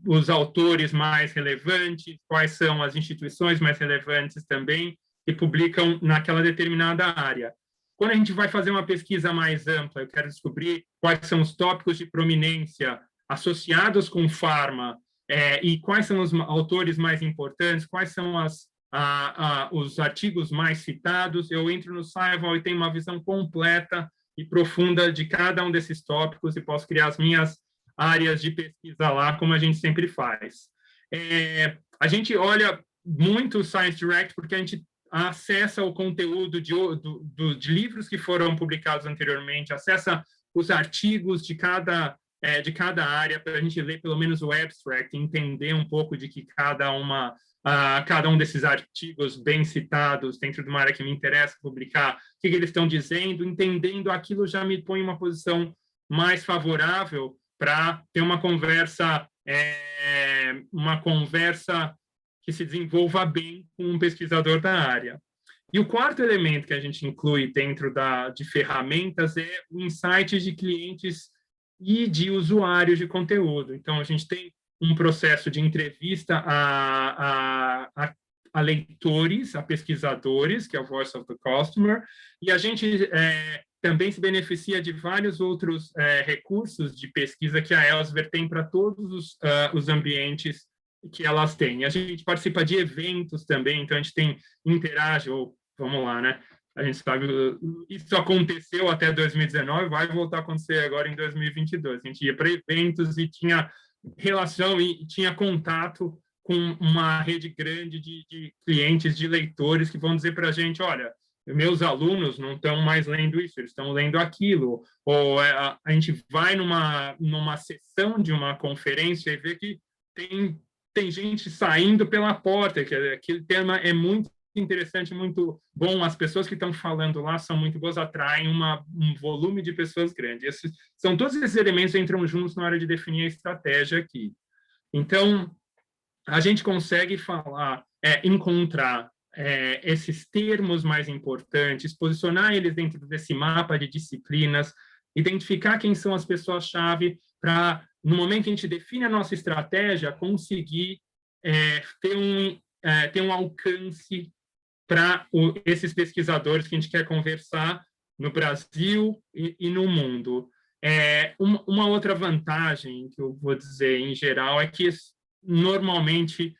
os autores mais relevantes, quais são as instituições mais relevantes também, que publicam naquela determinada área. Quando a gente vai fazer uma pesquisa mais ampla, eu quero descobrir quais são os tópicos de prominência associados com farma, e quais são os autores mais importantes, quais são os artigos mais citados. Eu entro no Scival e tenho uma visão completa e profunda de cada um desses tópicos e posso criar as minhas áreas de pesquisa lá, como a gente sempre faz. A gente olha muito o Science Direct porque a gente acessa o conteúdo de livros que foram publicados anteriormente, acessa os artigos de cada área, para a gente ler pelo menos o abstract, entender um pouco de que cada um desses artigos bem citados dentro de uma área que me interessa publicar, o que eles estão dizendo, entendendo aquilo já me põe em uma posição mais favorável para ter uma conversa que se desenvolva bem com um pesquisador da área. E o quarto elemento que a gente inclui dentro de ferramentas é o insight de clientes e de usuários de conteúdo. Então, a gente tem um processo de entrevista a leitores, a pesquisadores, que é o Voice of the Customer, e a gente também se beneficia de vários outros recursos de pesquisa que a Elsevier tem para todos os ambientes que elas têm. A gente participa de eventos também, então a gente interage, vamos lá, né? A gente sabe, isso aconteceu até 2019, vai voltar a acontecer agora em 2022. A gente ia para eventos e tinha relação e tinha contato com uma rede grande de clientes, de leitores que vão dizer para a gente: olha, meus alunos não estão mais lendo isso, eles estão lendo aquilo. Ou a gente vai numa sessão de uma conferência e vê que tem gente saindo pela porta, que aquele tema é muito interessante, muito bom. As pessoas que estão falando lá são muito boas, atraem um volume de pessoas grande. Todos esses elementos entram juntos na hora de definir a estratégia aqui. Então, a gente consegue encontrar esses termos mais importantes, posicionar eles dentro desse mapa de disciplinas, identificar quem são as pessoas-chave para, no momento que a gente define a nossa estratégia, conseguir ter um alcance para esses pesquisadores que a gente quer conversar no Brasil e no mundo. Uma outra vantagem que eu vou dizer em geral é que normalmente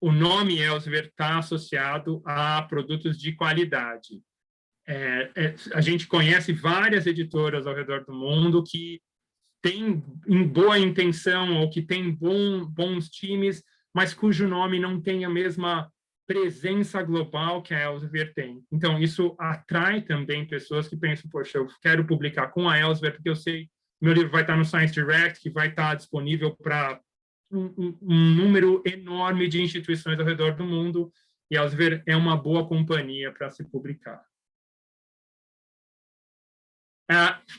o nome Elsevier está associado a produtos de qualidade. A gente conhece várias editoras ao redor do mundo que têm boa intenção ou que têm bons times, mas cujo nome não tem a mesma presença global que a Elsevier tem. Então, isso atrai também pessoas que pensam, poxa, eu quero publicar com a Elsevier porque eu sei que meu livro vai estar no Science Direct, que vai estar disponível para um número enorme de instituições ao redor do mundo, e a Elsevier é uma boa companhia para se publicar.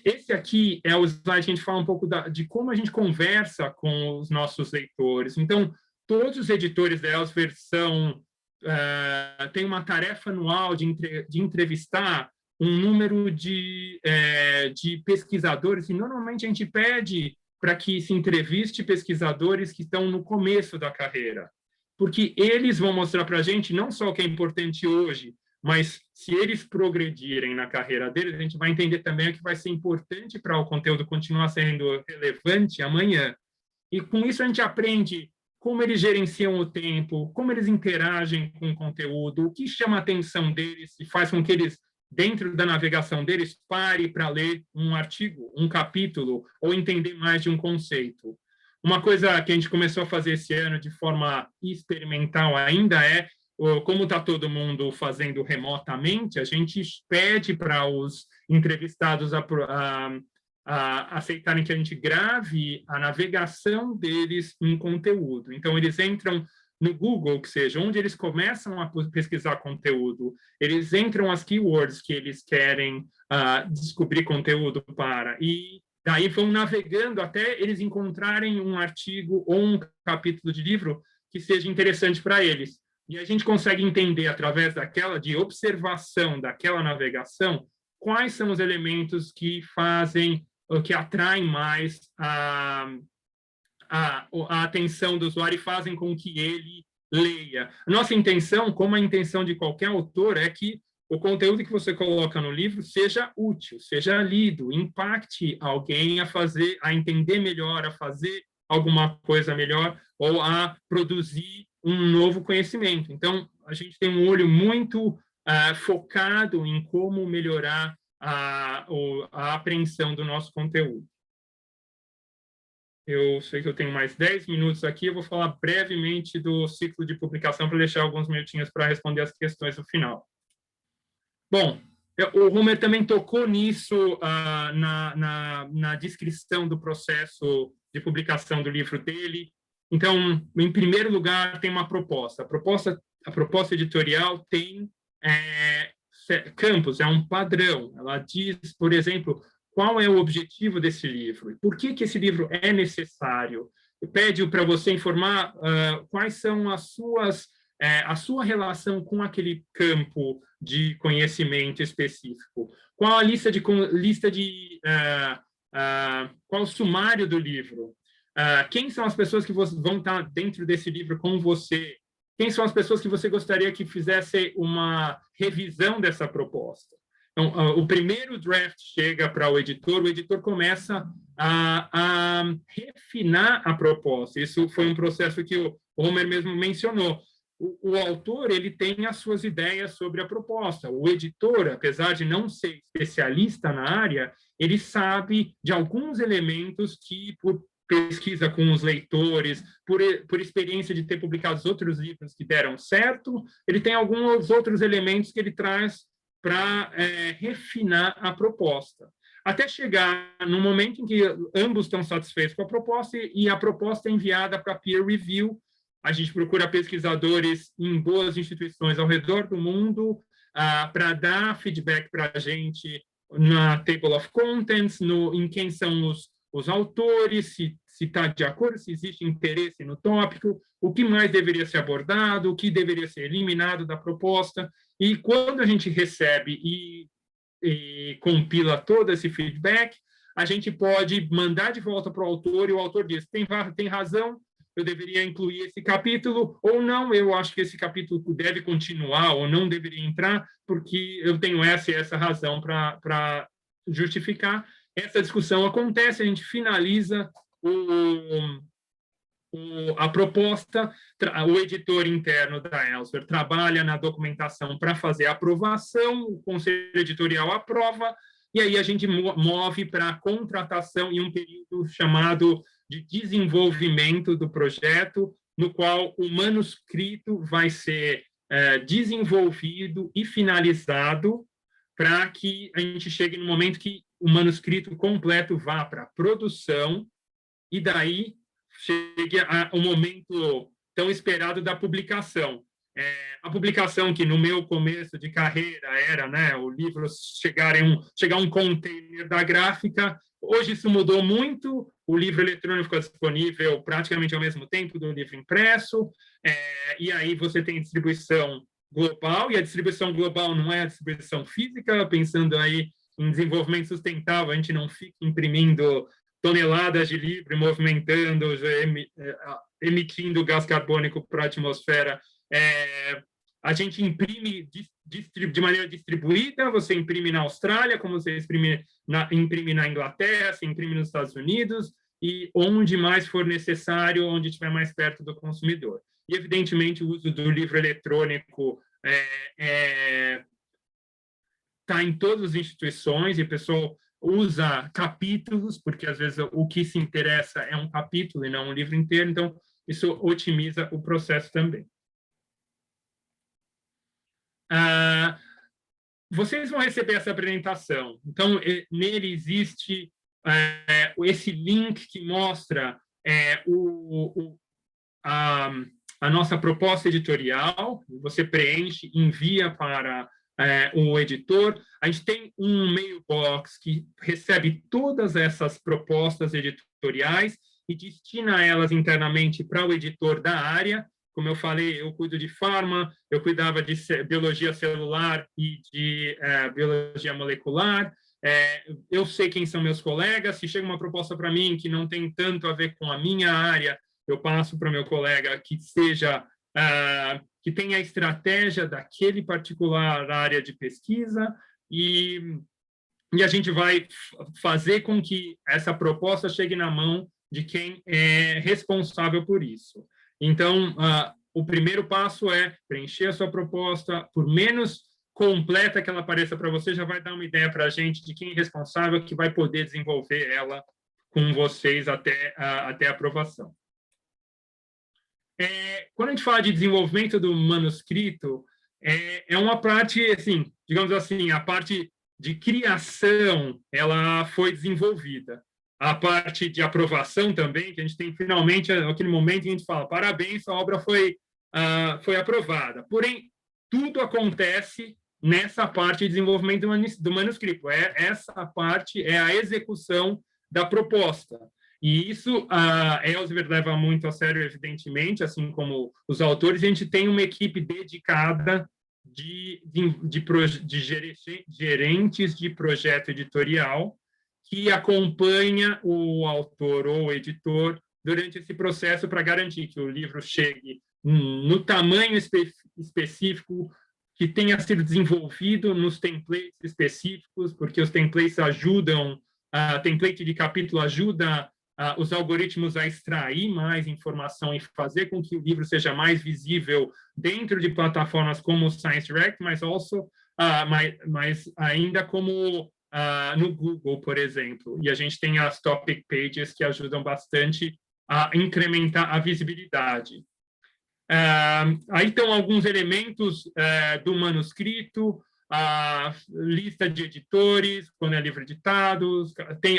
Esse aqui é o slide que a gente fala um pouco de como a gente conversa com os nossos leitores. Então, todos os editores da Elsevier têm uma tarefa anual de entrevistar um número de pesquisadores, e normalmente a gente pede para que se entreviste pesquisadores que estão no começo da carreira, porque eles vão mostrar para a gente não só o que é importante hoje, mas se eles progredirem na carreira deles, a gente vai entender também o que vai ser importante para o conteúdo continuar sendo relevante amanhã. E com isso a gente aprende como eles gerenciam o tempo, como eles interagem com o conteúdo, o que chama a atenção deles e faz com que eles, dentro da navegação deles, pare para ler um artigo, um capítulo, ou entender mais de um conceito. Uma coisa que a gente começou a fazer esse ano de forma experimental ainda como está todo mundo fazendo remotamente, a gente pede para os entrevistados aceitarem que a gente grave a navegação deles em conteúdo. Então, eles entram no Google, que seja, onde eles começam a pesquisar conteúdo, eles entram as keywords que eles querem descobrir conteúdo para, e daí vão navegando até eles encontrarem um artigo ou um capítulo de livro que seja interessante para eles. E a gente consegue entender, através de observação daquela navegação, quais são os elementos que atraem mais a atenção do usuário e fazem com que ele leia. A nossa intenção, como a intenção de qualquer autor, é que o conteúdo que você coloca no livro seja útil, seja lido, impacte alguém a entender melhor, a fazer alguma coisa melhor ou a produzir um novo conhecimento. Então, a gente tem um olho muito focado em como melhorar a apreensão do nosso conteúdo. Eu sei que eu tenho mais 10 minutos aqui, eu vou falar brevemente do ciclo de publicação para deixar alguns minutinhos para responder as questões no final. Bom, o Homer também tocou nisso na descrição do processo de publicação do livro dele. Então, em primeiro lugar, tem uma proposta. A proposta editorial tem campos, é um padrão. Ela diz, por exemplo, qual é o objetivo desse livro, por que esse livro é necessário. Pede para você informar quais são a sua relação com aquele campo de conhecimento específico. Qual a qual o sumário do livro? Quem são as pessoas que vão estar dentro desse livro com você? Quem são as pessoas que você gostaria que fizesse uma revisão dessa proposta? Então, o primeiro draft chega para o editor começa a refinar a proposta. Isso foi um processo que o Homer mesmo mencionou. O autor ele tem as suas ideias sobre a proposta. O editor, apesar de não ser especialista na área, ele sabe de alguns elementos que, por pesquisa com os leitores, por experiência de ter publicado outros livros que deram certo, ele tem alguns outros elementos que ele traz para refinar a proposta. Até chegar no momento em que ambos estão satisfeitos com a proposta e a proposta é enviada para peer review, a gente procura pesquisadores em boas instituições ao redor do mundo para dar feedback para a gente na Table of Contents, em quem são os autores, se está de acordo, se existe interesse no tópico, o que mais deveria ser abordado, o que deveria ser eliminado da proposta. E quando a gente recebe e compila todo esse feedback, a gente pode mandar de volta para o autor, e o autor diz, tem razão, eu deveria incluir esse capítulo, ou não, eu acho que esse capítulo deve continuar, ou não deveria entrar, porque eu tenho essa e essa razão para justificar. Essa discussão acontece, a gente finaliza a proposta, o editor interno da Elsevier trabalha na documentação para fazer a aprovação, o conselho editorial aprova, e aí a gente move para a contratação em um período chamado de desenvolvimento do projeto, no qual o manuscrito vai ser desenvolvido e finalizado para que a gente chegue no momento que o manuscrito completo vá para a produção e daí chegue ao momento tão esperado da publicação. A publicação que no meu começo de carreira era, né, o livro chegar a um container da gráfica. Hoje isso mudou muito, o livro eletrônico fica disponível praticamente ao mesmo tempo do livro impresso, e aí você tem distribuição global, e a distribuição global não é a distribuição física, pensando aí em desenvolvimento sustentável, a gente não fica imprimindo toneladas de livro, movimentando, emitindo gás carbônico para a atmosfera. A gente imprime de maneira distribuída, você imprime na Austrália, como você imprime na Inglaterra, você imprime nos Estados Unidos, e onde mais for necessário, onde estiver mais perto do consumidor. E, evidentemente, o uso do livro eletrônico está em todas as instituições, e o pessoal usa capítulos, porque, às vezes, o que se interessa é um capítulo e não um livro inteiro, então, isso otimiza o processo também. Vocês vão receber essa apresentação. Então, nele existe esse link que mostra a nossa proposta editorial. Você preenche, envia para o editor. A gente tem um mailbox que recebe todas essas propostas editoriais e destina elas internamente para o editor da área. Como eu falei, eu cuido de farma, eu cuidava de biologia celular e de biologia molecular. Eu sei quem são meus colegas. Se chega uma proposta para mim que não tem tanto a ver com a minha área, eu passo para o meu colega que que tenha a estratégia daquele particular área de pesquisa, e a gente vai fazer com que essa proposta chegue na mão de quem é responsável por isso. Então, o primeiro passo é preencher a sua proposta, por menos completa que ela pareça para você, já vai dar uma ideia para a gente de quem é responsável, que vai poder desenvolver ela com vocês até a aprovação. Quando a gente fala de desenvolvimento do manuscrito, é uma parte, assim, digamos assim, a parte de criação, ela foi desenvolvida. A parte de aprovação também, que a gente tem finalmente aquele momento em que a gente fala, parabéns, a obra foi aprovada. Porém, tudo acontece nessa parte de desenvolvimento do manuscrito. Essa parte é a execução da proposta. E isso a Elsevier leva muito a sério, evidentemente, assim como os autores. A gente tem uma equipe dedicada de gerentes de projeto editorial que acompanha o autor ou o editor durante esse processo para garantir que o livro chegue no tamanho específico, que tenha sido desenvolvido nos templates específicos, porque os templates ajudam, template de capítulo ajuda os algoritmos a extrair mais informação e fazer com que o livro seja mais visível dentro de plataformas como o ScienceDirect, mas ainda como no Google, por exemplo. E a gente tem as topic pages que ajudam bastante a incrementar a visibilidade. Aí estão alguns elementos do manuscrito, a lista de editores, quando é livro editado,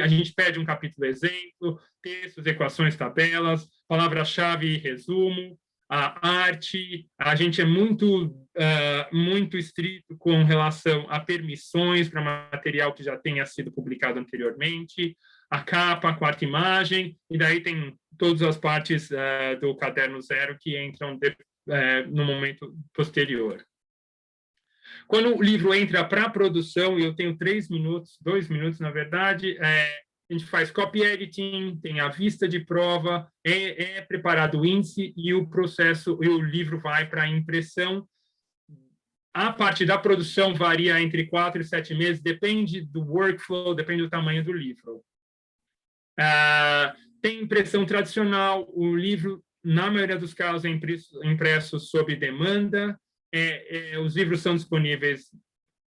a gente pede um capítulo exemplo, textos, equações, tabelas, palavra-chave e resumo. a arte, a gente é muito estrito com relação a permissões para material que já tenha sido publicado anteriormente, a capa, a quarta imagem, e daí tem todas as partes do caderno zero que entram no momento posterior. Quando o livro entra para a produção, e eu tenho 2 minutos, na verdade, a gente faz copy editing, tem a vista de prova, é preparado o índice e o processo, e o livro vai para a impressão. A parte da produção varia entre 4 e 7 meses, depende do workflow, depende do tamanho do livro. Tem impressão tradicional, o livro, na maioria dos casos, é impresso sob demanda. Os livros são disponíveis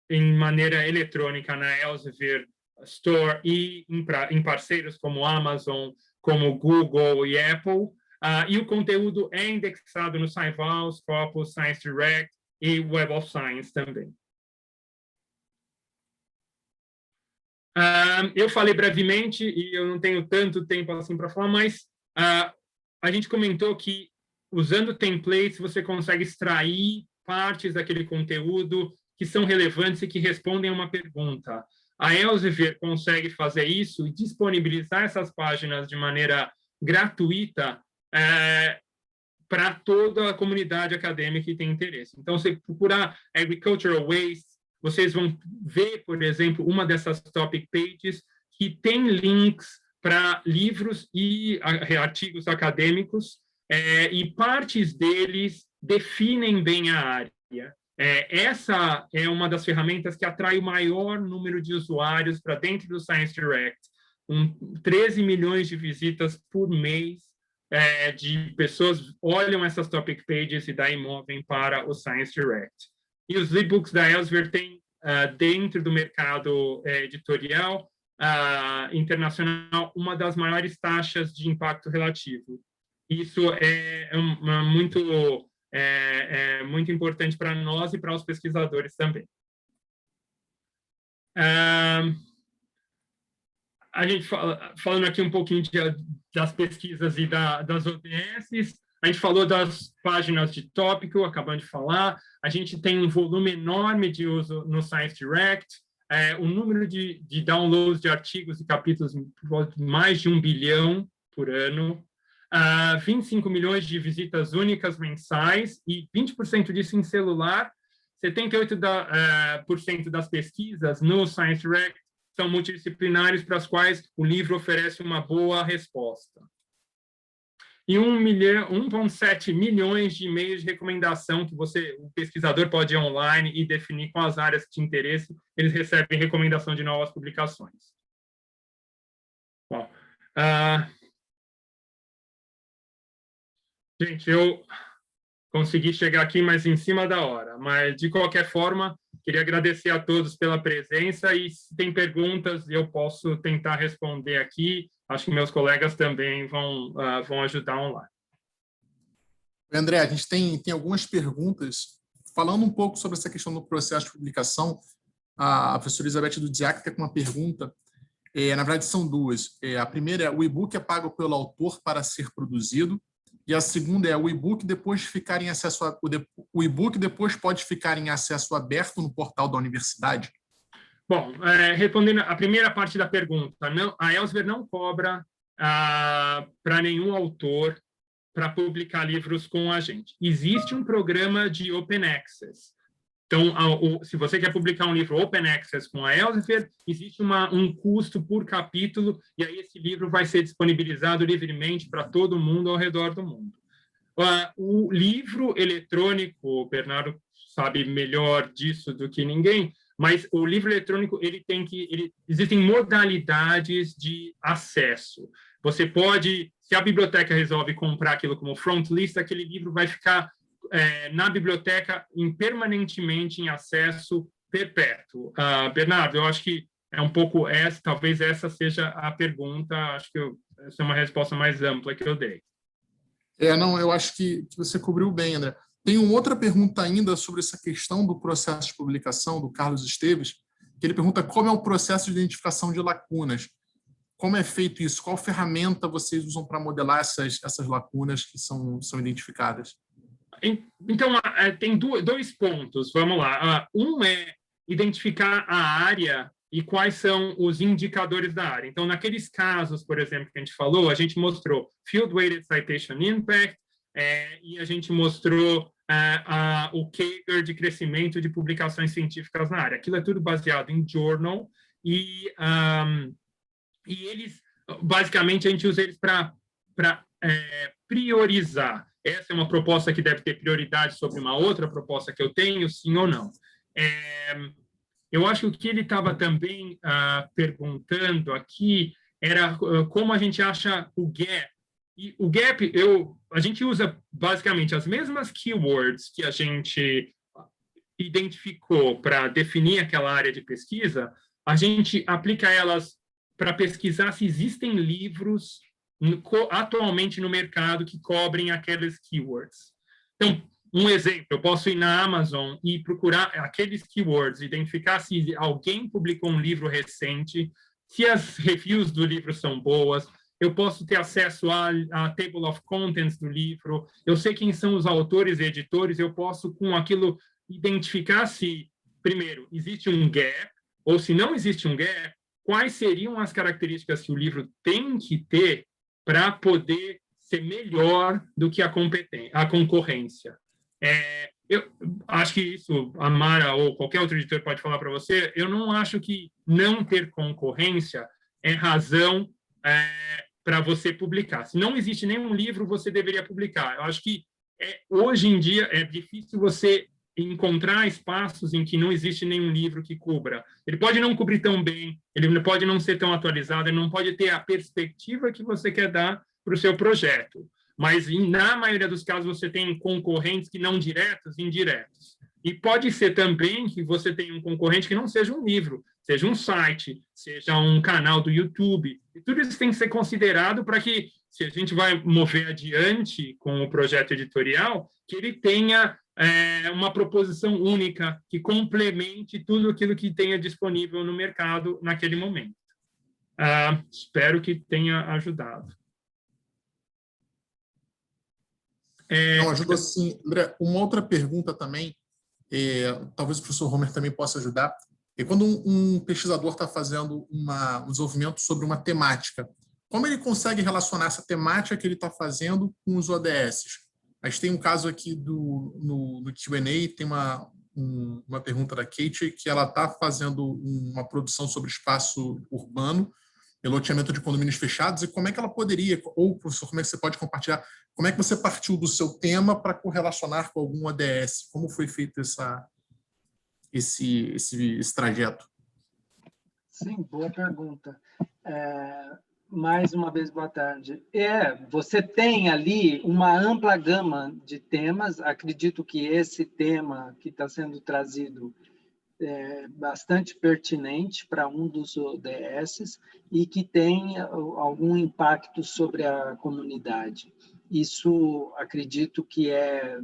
em maneira eletrônica na Elsevier Store e em parceiros como Amazon, como Google e Apple. E o conteúdo é indexado no SciVal, Scopus, Science Direct e Web of Science também. Eu falei brevemente, e eu não tenho tanto tempo assim para falar, mas a gente comentou que, usando templates, você consegue extrair partes daquele conteúdo que são relevantes e que respondem a uma pergunta. A Elsevier consegue fazer isso e disponibilizar essas páginas de maneira gratuita para toda a comunidade acadêmica que tem interesse. Então, se procurar Agricultural Waste, vocês vão ver, por exemplo, uma dessas topic pages que tem links para livros e artigos acadêmicos, e partes deles definem bem a área. Essa é uma das ferramentas que atrai o maior número de usuários para dentro do Science Direct. 13 milhões de visitas por mês de pessoas olham essas topic pages e daí movem para o Science Direct. E os e-books da Elsevier têm, dentro do mercado editorial internacional, uma das maiores taxas de impacto relativo. Isso é muito importante para nós e para os pesquisadores também. A gente falando aqui um pouquinho das pesquisas e das ODS, a gente falou das páginas de tópico, acabando de falar. A gente tem um volume enorme de uso no Science Direct, o número de downloads de artigos e capítulos mais de 1 bilhão por ano, 25 milhões de visitas únicas mensais e 20% disso em celular. 78% das pesquisas no Science Direct são multidisciplinares, para as quais o livro oferece uma boa resposta. E 1,7 milhões de e-mails de recomendação que o pesquisador pode ir online e definir com as áreas de interesse, eles recebem recomendação de novas publicações. Bom, gente, eu consegui chegar aqui, mas em cima da hora. Mas, de qualquer forma, queria agradecer a todos pela presença e, se tem perguntas, eu posso tentar responder aqui. Acho que meus colegas também vão ajudar online. André, a gente tem algumas perguntas. Falando um pouco sobre essa questão do processo de publicação, a professora Elizabeth Dudziak está com uma pergunta. Na verdade, são duas. A primeira é: o e-book é pago pelo autor para ser produzido? E a segunda é: o e-book depois pode ficar em acesso aberto no portal da universidade? Bom, respondendo a primeira parte da pergunta, a Elsevier não cobra para nenhum autor para publicar livros com a gente. Existe um programa de Open Access. Então, se você quer publicar um livro Open Access com a Elsevier, existe um custo por capítulo, e aí esse livro vai ser disponibilizado livremente para todo mundo ao redor do mundo. O livro eletrônico, o Bernardo sabe melhor disso do que ninguém, mas o livro eletrônico existem modalidades de acesso. Você pode, se a biblioteca resolve comprar aquilo como front list, aquele livro vai ficar na biblioteca permanentemente em acesso perpétuo. Bernardo, eu acho que é um pouco talvez essa seja a pergunta, acho que essa é uma resposta mais ampla que eu dei. Eu acho que você cobriu bem, André. Tem uma outra pergunta ainda sobre essa questão do processo de publicação, do Carlos Esteves, que ele pergunta como é o processo de identificação de lacunas. como é feito isso? Qual ferramenta vocês usam para modelar essas lacunas que são identificadas? Então, tem dois pontos. Vamos lá. Um é identificar a área e quais são os indicadores da área. Então, naqueles casos, por exemplo, que a gente falou, a gente mostrou Field Weighted Citation Impact, e a gente mostrou o CAGR de crescimento de publicações científicas na área. Aquilo é tudo baseado em journal, e eles, basicamente, a gente usa eles para priorizar. Essa é uma proposta que deve ter prioridade sobre uma outra proposta que eu tenho, sim ou não. Eu acho que o que ele estava também perguntando aqui era como a gente acha o gap. E o gap, a gente usa basicamente as mesmas keywords que a gente identificou para definir aquela área de pesquisa, a gente aplica elas para pesquisar se existem livros atualmente no mercado que cobrem aqueles keywords. Então, um exemplo, eu posso ir na Amazon e procurar aqueles keywords, identificar se alguém publicou um livro recente, se as reviews do livro são boas, eu posso ter acesso à table of contents do livro, eu sei quem são os autores e editores, eu posso, com aquilo, identificar se, primeiro, existe um gap, ou se não existe um gap, quais seriam as características que o livro tem que ter para poder ser melhor do que a concorrência. Eu acho que isso, a Mara ou qualquer outro editor pode falar para você, eu não acho que não ter concorrência é razão para você publicar. Se não existe nenhum livro, você deveria publicar. Eu acho que hoje em dia é difícil você encontrar espaços em que não existe nenhum livro que cubra. Ele pode não cobrir tão bem, ele pode não ser tão atualizado, ele não pode ter a perspectiva que você quer dar para o seu projeto. Mas, na maioria dos casos, você tem concorrentes que não diretos, indiretos. E pode ser também que você tenha um concorrente que não seja um livro, seja um site, seja um canal do YouTube. E tudo isso tem que ser considerado para que, se a gente vai mover adiante com o projeto editorial, que ele tenha uma proposição única que complemente tudo aquilo que tenha disponível no mercado naquele momento. Espero que tenha ajudado. Não, ajuda sim. André, uma outra pergunta também, talvez o professor Homer também possa ajudar, é quando um pesquisador está fazendo um desenvolvimento sobre uma temática, como ele consegue relacionar essa temática que ele está fazendo com os ODS? A gente tem um caso aqui no Q&A, tem uma pergunta da Kate, que ela está fazendo uma produção sobre espaço urbano, loteamento de condomínios fechados, e como é que ela poderia, ou, professor, como é que você pode compartilhar, como é que você partiu do seu tema para correlacionar com algum ODS? Como foi feito esse trajeto? Sim, boa pergunta. Mais uma vez, boa tarde. Você tem ali uma ampla gama de temas, acredito que esse tema que está sendo trazido bastante pertinente para um dos ODS e que tem algum impacto sobre a comunidade. Isso, acredito que é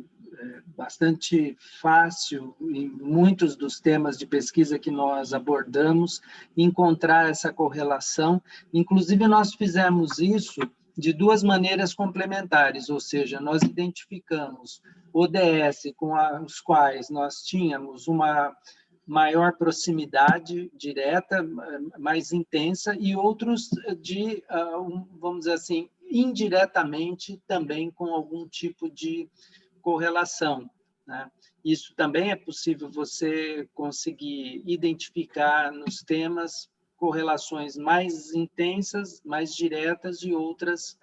bastante fácil, em muitos dos temas de pesquisa que nós abordamos, encontrar essa correlação. Inclusive, nós fizemos isso de duas maneiras complementares, ou seja, nós identificamos ODS com os quais nós tínhamos uma maior proximidade direta, mais intensa, e outros vamos dizer assim, indiretamente também com algum tipo de correlação, né? Isso também é possível você conseguir identificar nos temas correlações mais intensas, mais diretas, e outras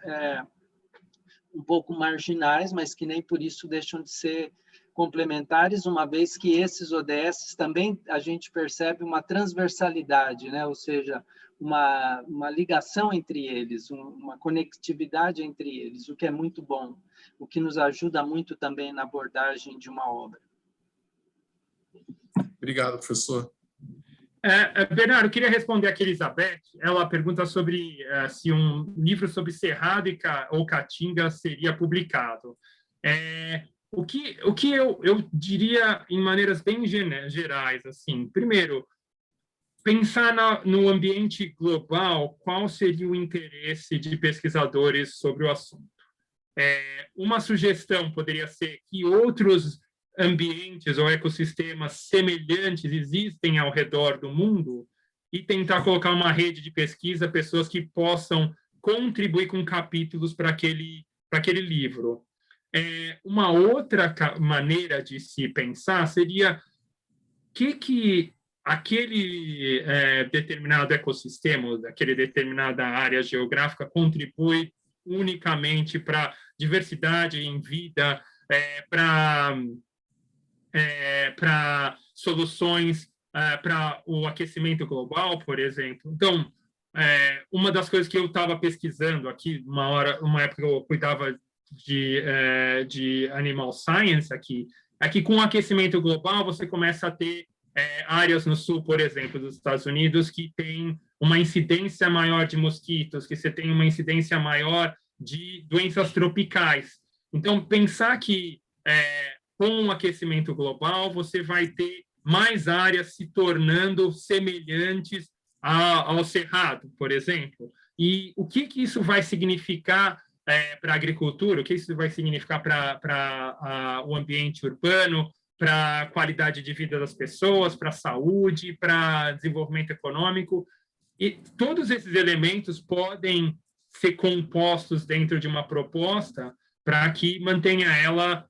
um pouco marginais, mas que nem por isso deixam de ser complementares, uma vez que esses ODS também a gente percebe uma transversalidade, né? Ou seja, uma ligação entre eles, uma conectividade entre eles, o que é muito bom, o que nos ajuda muito também na abordagem de uma obra. Obrigado, professor. Bernardo, eu queria responder aqui a Elizabeth. Ela pergunta sobre se um livro sobre Cerrado ou Caatinga seria publicado. O que eu diria em maneiras bem gerais, assim, primeiro, pensar no ambiente global, qual seria o interesse de pesquisadores sobre o assunto? Uma sugestão poderia ser que outros ambientes ou ecossistemas semelhantes existem ao redor do mundo e tentar colocar uma rede de pesquisa, pessoas que possam contribuir com capítulos para aquele livro. Uma outra maneira de se pensar seria que aquele determinado ecossistema, aquele determinada área geográfica contribui unicamente para diversidade em vida, para soluções para o aquecimento global, por exemplo. Então, uma das coisas que eu estava pesquisando aqui, uma época eu cuidava de animal science aqui, é que com o aquecimento global você começa a ter áreas no sul, por exemplo, dos Estados Unidos, que tem uma incidência maior de mosquitos, que você tem uma incidência maior de doenças tropicais. Então, pensar que com o aquecimento global você vai ter mais áreas se tornando semelhantes ao cerrado, por exemplo. E o que isso vai significar para a agricultura, o que isso vai significar para o ambiente urbano, para a qualidade de vida das pessoas, para a saúde, para desenvolvimento econômico. E todos esses elementos podem ser compostos dentro de uma proposta para que mantenha ela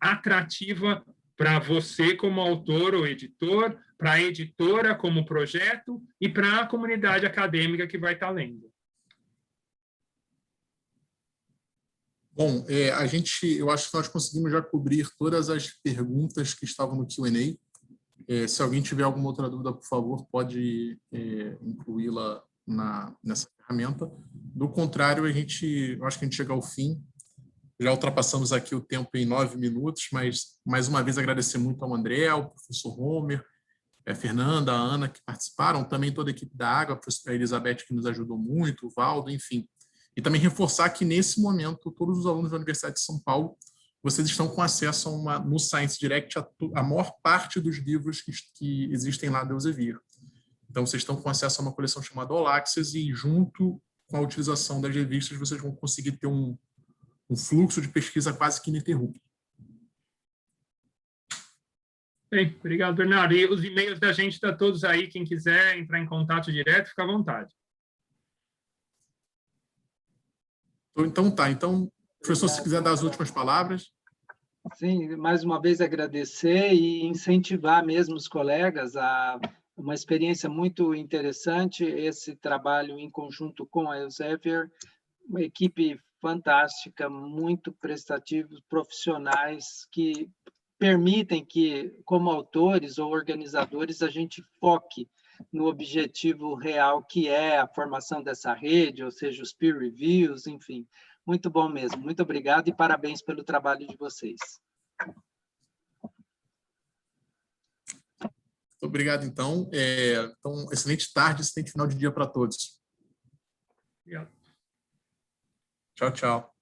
atrativa para você como autor ou editor, para a editora como projeto e para a comunidade acadêmica que vai estar lendo. Bom, eu acho que nós conseguimos já cobrir todas as perguntas que estavam no Q&A. Se alguém tiver alguma outra dúvida, por favor, pode incluí-la nessa ferramenta. Do contrário, eu acho que a gente chega ao fim. Já ultrapassamos aqui o tempo em 9 minutos, mas, mais uma vez, agradecer muito ao André, ao professor Homer, a Fernanda, a Ana, que participaram, também toda a equipe da Água, a professora Elizabeth, que nos ajudou muito, o Valdo, enfim. E também reforçar que, nesse momento, todos os alunos da Universidade de São Paulo, vocês estão com acesso no Science Direct a maior parte dos livros que existem lá do Elsevier. Então, vocês estão com acesso a uma coleção chamada All Access e, junto com a utilização das revistas, vocês vão conseguir ter um fluxo de pesquisa quase que ininterrupto. Bem, obrigado, Bernardo. E os e-mails da gente estão todos aí. Quem quiser entrar em contato direto, fica à vontade. Então, tá. Então, professor, se quiser dar as últimas palavras. Sim, mais uma vez agradecer e incentivar mesmo os colegas a uma experiência muito interessante, esse trabalho em conjunto com a Elsevier, uma equipe fantástica, muito prestativos, profissionais, que permitem que, como autores ou organizadores, a gente foque no objetivo real, que é a formação dessa rede, ou seja, os peer reviews, enfim. Muito bom mesmo. Muito obrigado e parabéns pelo trabalho de vocês. Obrigado, então. Então, excelente tarde, excelente final de dia para todos. Obrigado. Tchau, tchau.